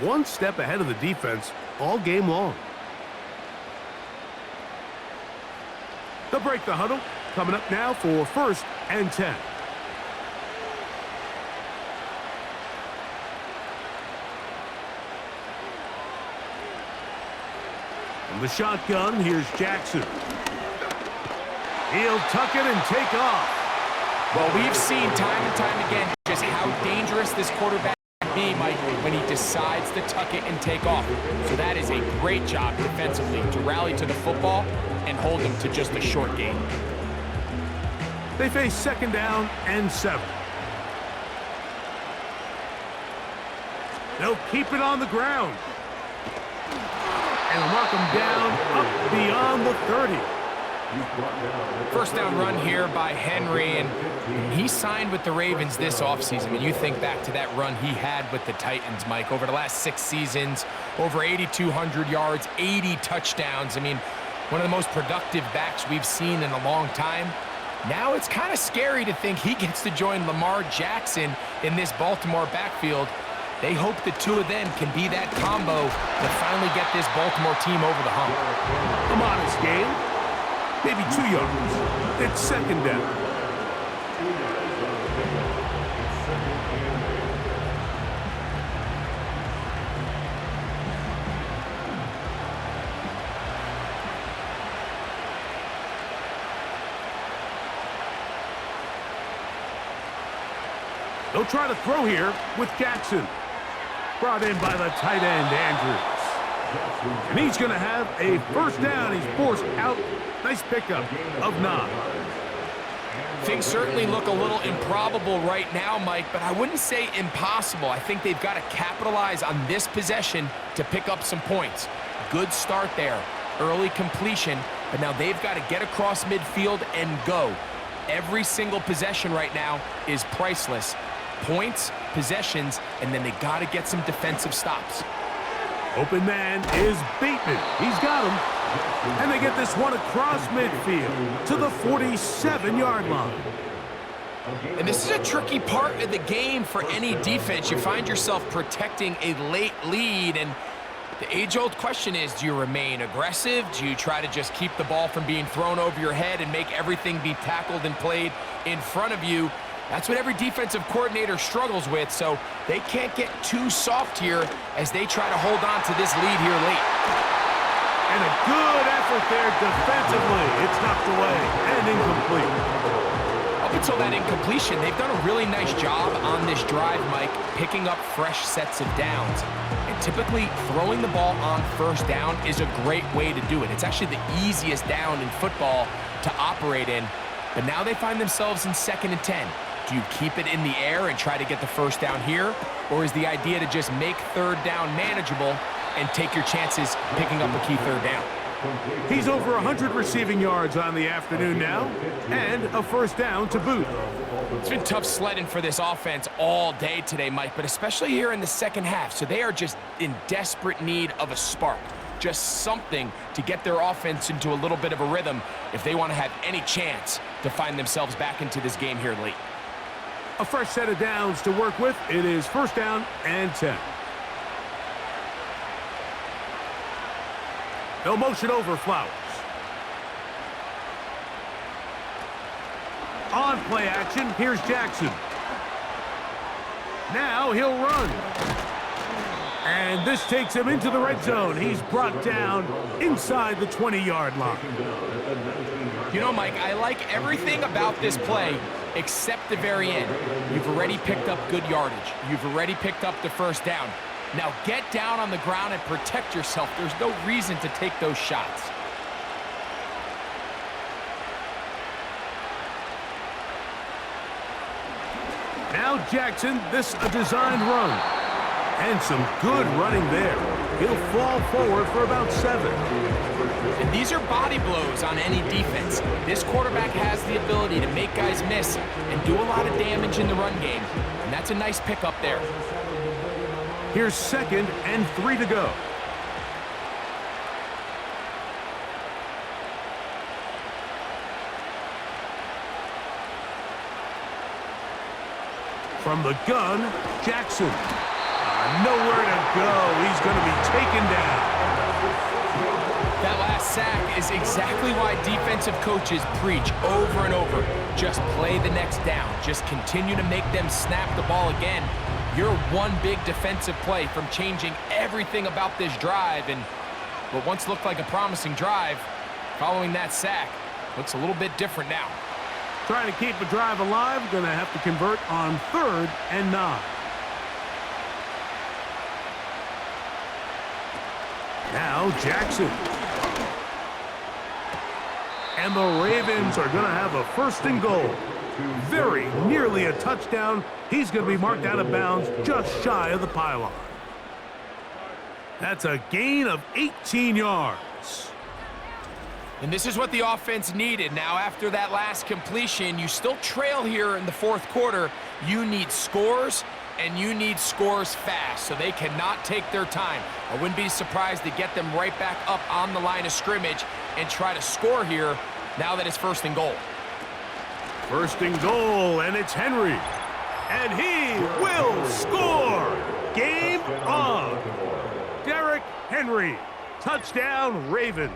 one step ahead of the defense all game long. They'll break the huddle, coming up now for 1st and 10. From the shotgun, here's Jackson. He'll tuck it and take off. Well, we've seen time and time again just how dangerous this quarterback can be, Mike, when he decides to tuck it and take off. So that is a great job defensively to rally to the football and hold him to just a short gain. They face 2nd down and 7. They'll keep it on the ground. And mark him down up beyond the 30. First down run here by Henry, and he signed with the Ravens this offseason. I mean, you think back to that run he had with the Titans, Mike, over the last 6 seasons, over 8,200 yards, 80 touchdowns. I mean, one of the most productive backs we've seen in a long time. Now it's kind of scary to think he gets to join Lamar Jackson in this Baltimore backfield. They hope the two of them can be that combo to finally get this Baltimore team over the hump. A modest gain, maybe 2 yards. It's 2nd down. They'll try to throw here with Jackson. Brought in by the tight end, Andrews. And he's going to have a 1st down. He's forced out. Nice pickup of 9. Things certainly look a little improbable right now, Mike, but I wouldn't say impossible. I think they've got to capitalize on this possession to pick up some points. Good start there. Early completion, but now they've got to get across midfield and go. Every single possession right now is priceless. Points, possessions, and then they got to get some defensive stops. Open man is Bateman. He's got him. And they get this one across midfield to the 47-yard line. And this is a tricky part of the game for any defense. You find yourself protecting a late lead, and the age-old question is, do you remain aggressive? Do you try to just keep the ball from being thrown over your head and make everything be tackled and played in front of you? That's what every defensive coordinator struggles with, so they can't get too soft here as they try to hold on to this lead here late. And a good effort there defensively. It's knocked away and incomplete. up until that incompletion, they've done a really nice job on this drive, Mike, picking up fresh sets of downs. And typically, throwing the ball on first down is a great way to do it. It's actually the easiest down in football to operate in. But now they find themselves in 2nd and 10. Do you keep it in the air and try to get the first down here? Or is the idea to just make 3rd down manageable and take your chances picking up a key 3rd down? He's over 100 receiving yards on the afternoon now, and a first down to boot. It's been tough sledding for this offense all day today, Mike, but especially here in the second half. So they are just in desperate need of a spark, just something to get their offense into a little bit of a rhythm if they want to have any chance to find themselves back into this game here late. A fresh set of downs to work with. It is 1st down and 10. They'll motion over Flowers. On play action, here's Jackson. Now he'll run. And this takes him into the red zone. He's brought down inside the 20-yard line. You know, Mike, I like everything about this play except the very end. You've already picked up good yardage. You've already picked up the first down. Now get down on the ground and protect yourself. There's no reason to take those shots. Now Jackson, this a designed run. And some good running there. He'll fall forward for about 7. And these are body blows on any defense. This quarterback has the ability to make guys miss and do a lot of damage in the run game. And that's a nice pickup there. Here's 2nd and 3 to go. From the gun, Jackson. Nowhere to go. He's going to be taken down. That last sack is exactly why defensive coaches preach over and over. Just play the next down. Just continue to make them snap the ball again. You're one big defensive play from changing everything about this drive, and what once looked like a promising drive, following that sack, looks a little bit different now. Trying to keep a drive alive, going to have to convert on 3rd and 9. Now Jackson. And the Ravens are going to have a 1st and goal. Very nearly a touchdown. He's going to be marked out of bounds just shy of the pylon. That's a gain of 18 yards. And this is what the offense needed. Now, after that last completion, you still trail here in the 4th quarter. You need scores, and you need scores fast, so they cannot take their time. I wouldn't be surprised to get them right back up on the line of scrimmage and try to score here now that it's 1st and goal. 1st and goal, and it's Henry. And he will score! Game on! Derrick Henry. Touchdown, Ravens.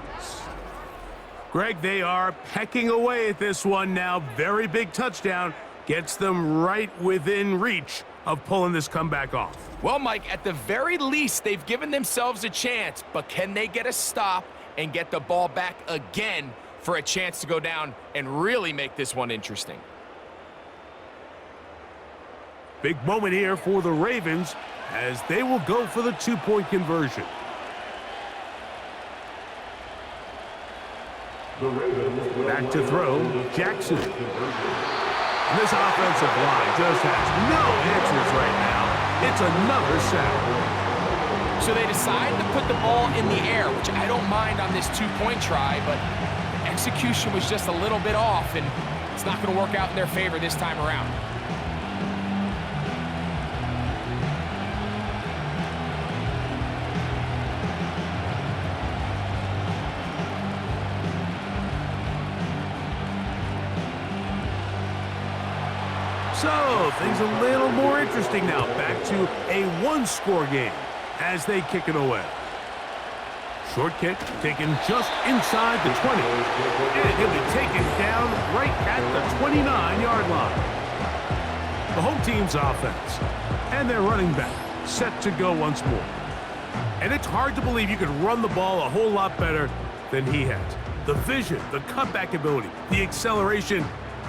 Greg, they are pecking away at this one now. Very big touchdown. Gets them right within reach of pulling this comeback off. Well, Mike, at the very least, they've given themselves a chance, but can they get a stop and get the ball back again for a chance to go down and really make this one interesting? Big moment here for the Ravens as they will go for the 2-point conversion. Back to throw, Jackson. And this offensive line just has no answers right now. It's another sack. So they decide to put the ball in the air, which I don't mind on this 2-point try, but the execution was just a little bit off, and it's not going to work out in their favor this time around. So, things a little more interesting now. Back to a 1-score game as they kick it away. Short kick taken just inside the 20. And he'll be taken down right at the 29-yard line. The home team's offense and their running back set to go once more. And it's hard to believe you could run the ball a whole lot better than he has. The vision, the cutback ability, the acceleration,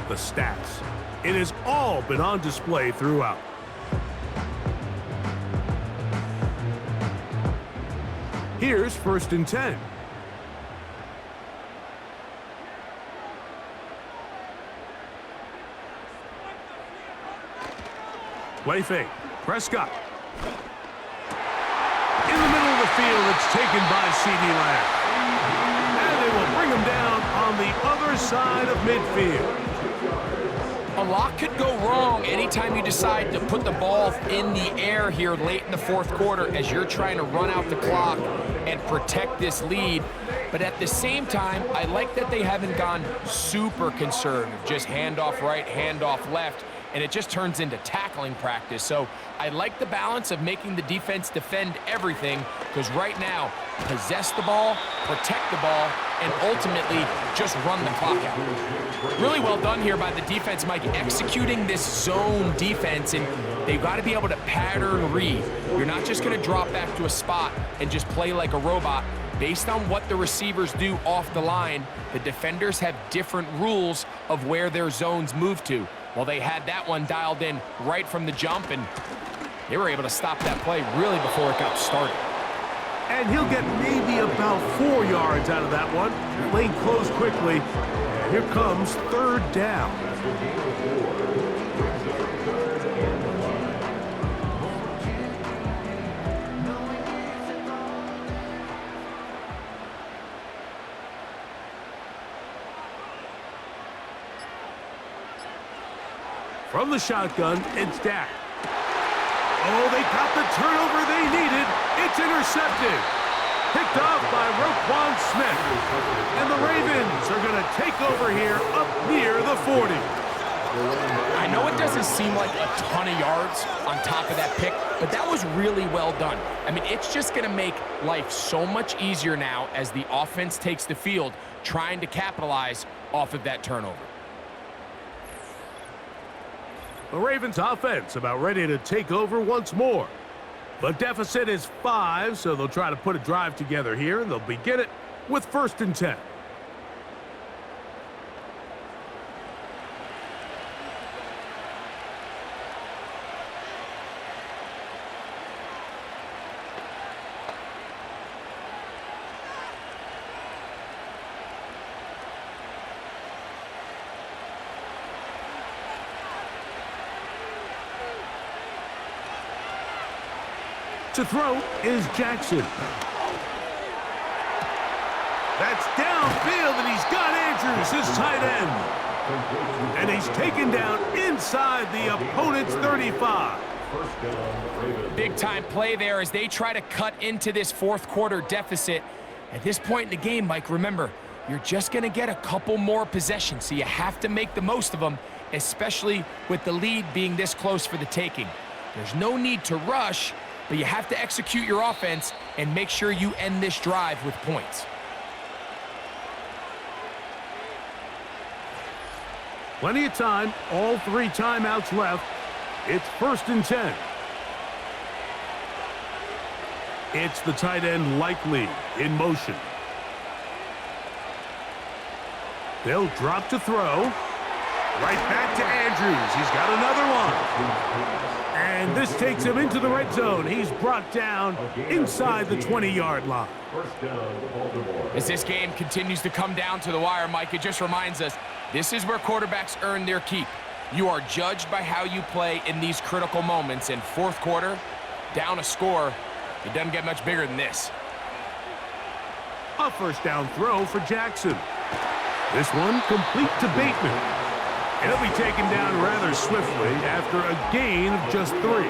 the stats. It has all been on display throughout. Here's 1st and 10. Play fake. Prescott. In the middle of the field, it's taken by CeeDee Lamb. And they will bring him down on the other side of midfield. A lot could go wrong anytime you decide to put the ball in the air here late in the 4th quarter as you're trying to run out the clock and protect this lead. But at the same time, I like that they haven't gone super conservative, just handoff right, handoff left, and it just turns into tackling practice. So I like the balance of making the defense defend everything, because right now, possess the ball, protect the ball, and ultimately just run the clock out. Really well done here by the defense, Mike, executing this zone defense, and they've got to be able to pattern read. You're not just going to drop back to a spot and just play like a robot. Based on what the receivers do off the line, the defenders have different rules of where their zones move to. Well, they had that one dialed in right from the jump, and they were able to stop that play really before it got started. And he'll get maybe about 4 yards out of that one. Lane closed quickly. And here comes 3rd down. From the shotgun, it's Dak. Oh, they got the turnover they needed. It's intercepted. Picked off by Roquan Smith. And the Ravens are going to take over here up near the 40. I know it doesn't seem like a ton of yards on top of that pick, but that was really well done. I mean, it's just going to make life so much easier now as the offense takes the field, trying to capitalize off of that turnover. The Ravens offense about ready to take over once more. The deficit is 5, so they'll try to put a drive together here, and they'll begin it with 1st and 10. To throw is Jackson. That's downfield, and he's got Andrews, his tight end. And he's taken down inside the opponent's 35. Big-time play there as they try to cut into this 4th quarter deficit. At this point in the game, Mike, remember, you're just going to get a couple more possessions, so you have to make the most of them, especially with the lead being this close for the taking. There's no need to rush, but you have to execute your offense and make sure you end this drive with points. Plenty of time, all 3 timeouts left. It's 1st and 10. It's the tight end Likely in motion. They'll drop to throw. Right back to Andrews. He's got another one. And this takes him into the red zone. He's brought down inside the 20-yard line. As this game continues to come down to the wire, Mike, it just reminds us, this is where quarterbacks earn their keep. You are judged by how you play in these critical moments. In 4th quarter, down a score, it doesn't get much bigger than this. A 1st down throw for Jackson. This one complete to Bateman. And he'll be taken down rather swiftly after a gain of just 3.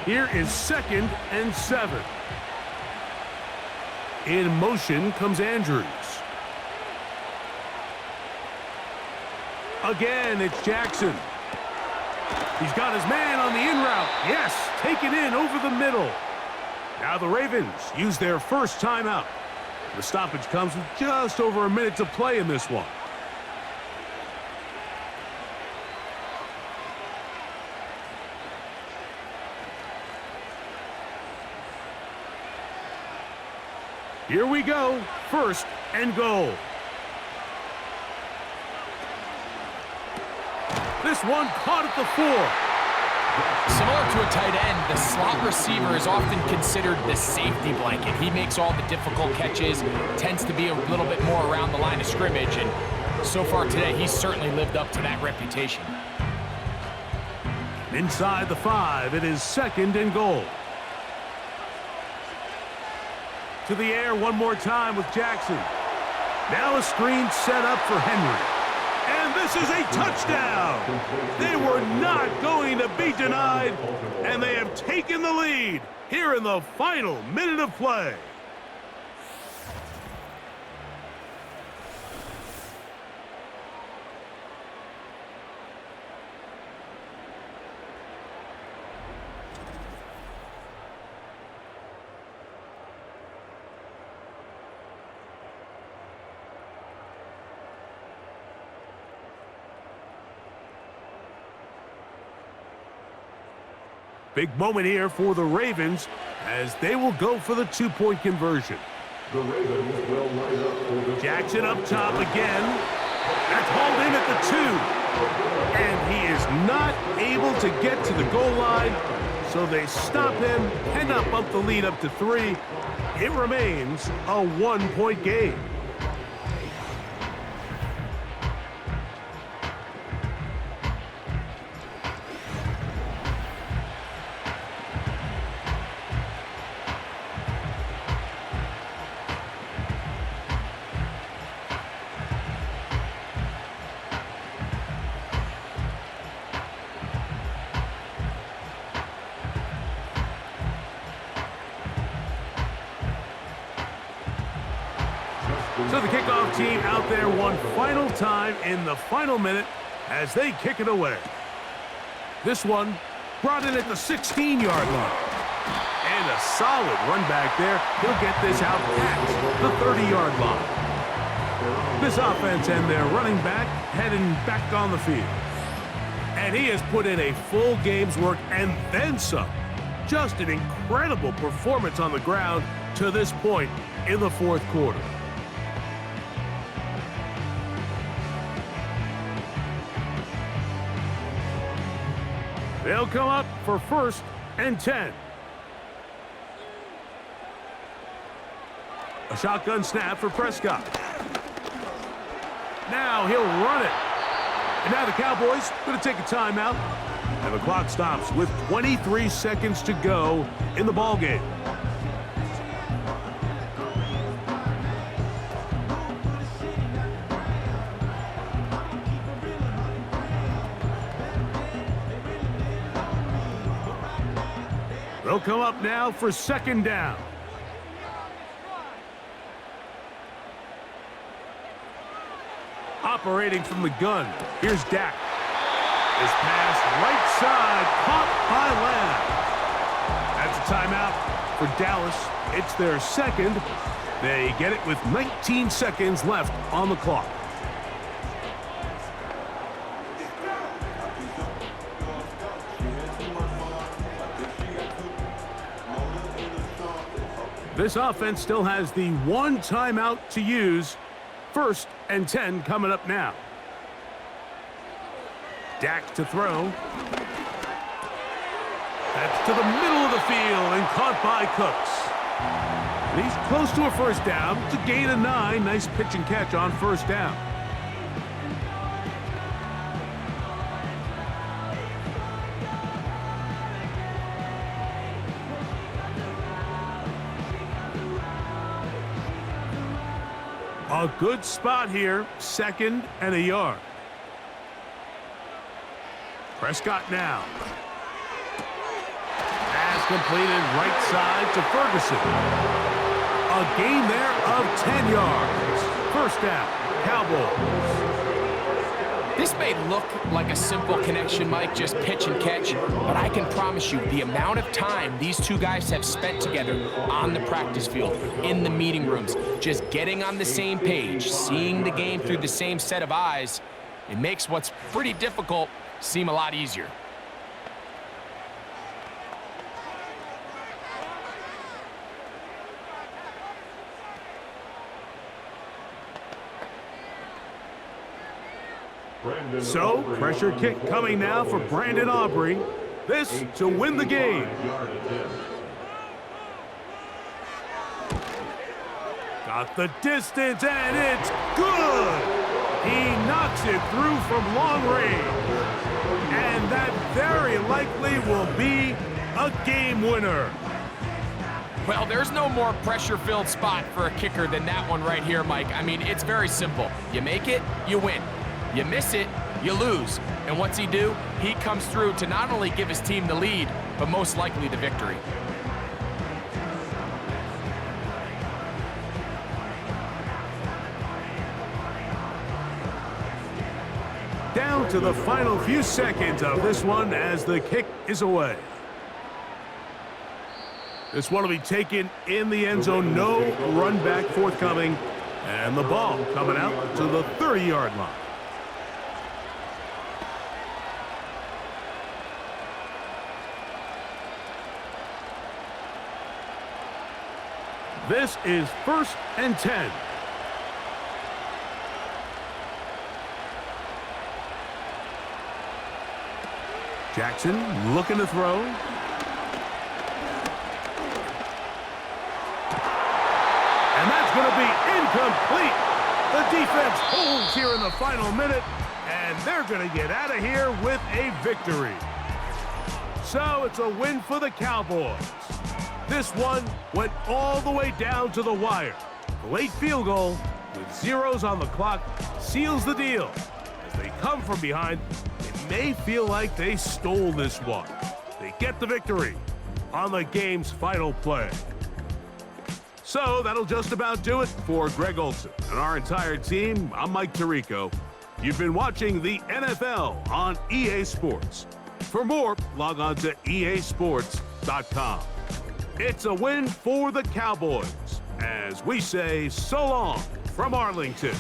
Here is 2nd and 7. In motion comes Andrews. Again, it's Jackson. He's got his man on the in route. Yes, taken in over the middle. Now the Ravens use their 1st timeout. The stoppage comes with just over a minute to play in this one. Here we go. First and goal. This one caught at the 4. Similar to a tight end, the slot receiver is often considered the safety blanket. He makes all the difficult catches, tends to be a little bit more around the line of scrimmage, and so far today, he's certainly lived up to that reputation. Inside the 5, it is second and goal. To the air one more time with Jackson. Now a screen set up for Henry. And this is a touchdown. They were not going to be denied, and they have taken the lead here in the final minute of play. Big moment here for the Ravens as they will go for the 2-point conversion. The Ravens will line up for the Jackson up top again. That's hauled in at the 2. And he is not able to get to the goal line, so they stop him and up the lead up to 3. It remains a 1-point game. So the kickoff team out there one final time in the final minute as they kick it away. This one brought in at the 16-yard line. And a solid run back there. He'll get this out past the 30-yard line. This offense and their running back heading back on the field. And he has put in a full game's work and then some. Just an incredible performance on the ground to this point in the fourth quarter. They'll come up for 1st and 10. A shotgun snap for Prescott. Now he'll run it. And now the Cowboys going to take a timeout. And the clock stops with 23 seconds to go in the ballgame. They'll come up now for 2nd down. Operating from the gun, here's Dak. This pass right side, caught by Lamb. That's a timeout for Dallas. It's their 2nd. They get it with 19 seconds left on the clock. This offense still has the 1 timeout to use. 1st and 10 coming up now. Dak to throw. That's to the middle of the field and caught by Cooks. And he's close to a 1st down. It's a gain of 9. Nice pitch and catch on 1st down. A good spot here, 2nd and a yard. Prescott now. Pass completed right side to Ferguson. A gain there of 10 yards. 1st down, Cowboys. This may look like a simple connection, Mike, just pitch and catch, but I can promise you the amount of time these two guys have spent together on the practice field, in the meeting rooms, just getting on the same page, seeing the game through the same set of eyes, it makes what's pretty difficult seem a lot easier. So, pressure kick coming now for Brandon Aubrey. This to win the game. Got the distance, and it's good! He knocks it through from long range. And that very likely will be a game winner. Well, there's no more pressure-filled spot for a kicker than that one right here, Mike. I mean, it's very simple. You make it, you win. You miss it, you lose. And what's he do? He comes through to not only give his team the lead, but most likely the victory. Down to the final few seconds of this one as the kick is away. This one will be taken in the end zone. No run back forthcoming. And the ball coming out to the 30-yard line. This is 1st and 10. Jackson looking to throw. And that's going to be incomplete. The defense holds here in the final minute, and they're going to get out of here with a victory. So it's a win for the Cowboys. This one went all the way down to the wire. The late field goal with zeros on the clock seals the deal. As they come from behind, it may feel like they stole this one. They get the victory on the game's final play. So that'll just about do it for Greg Olson and our entire team. I'm Mike Tirico. You've been watching the NFL on EA Sports. For more, log on to easports.com. It's a win for the Cowboys as we say so long from Arlington.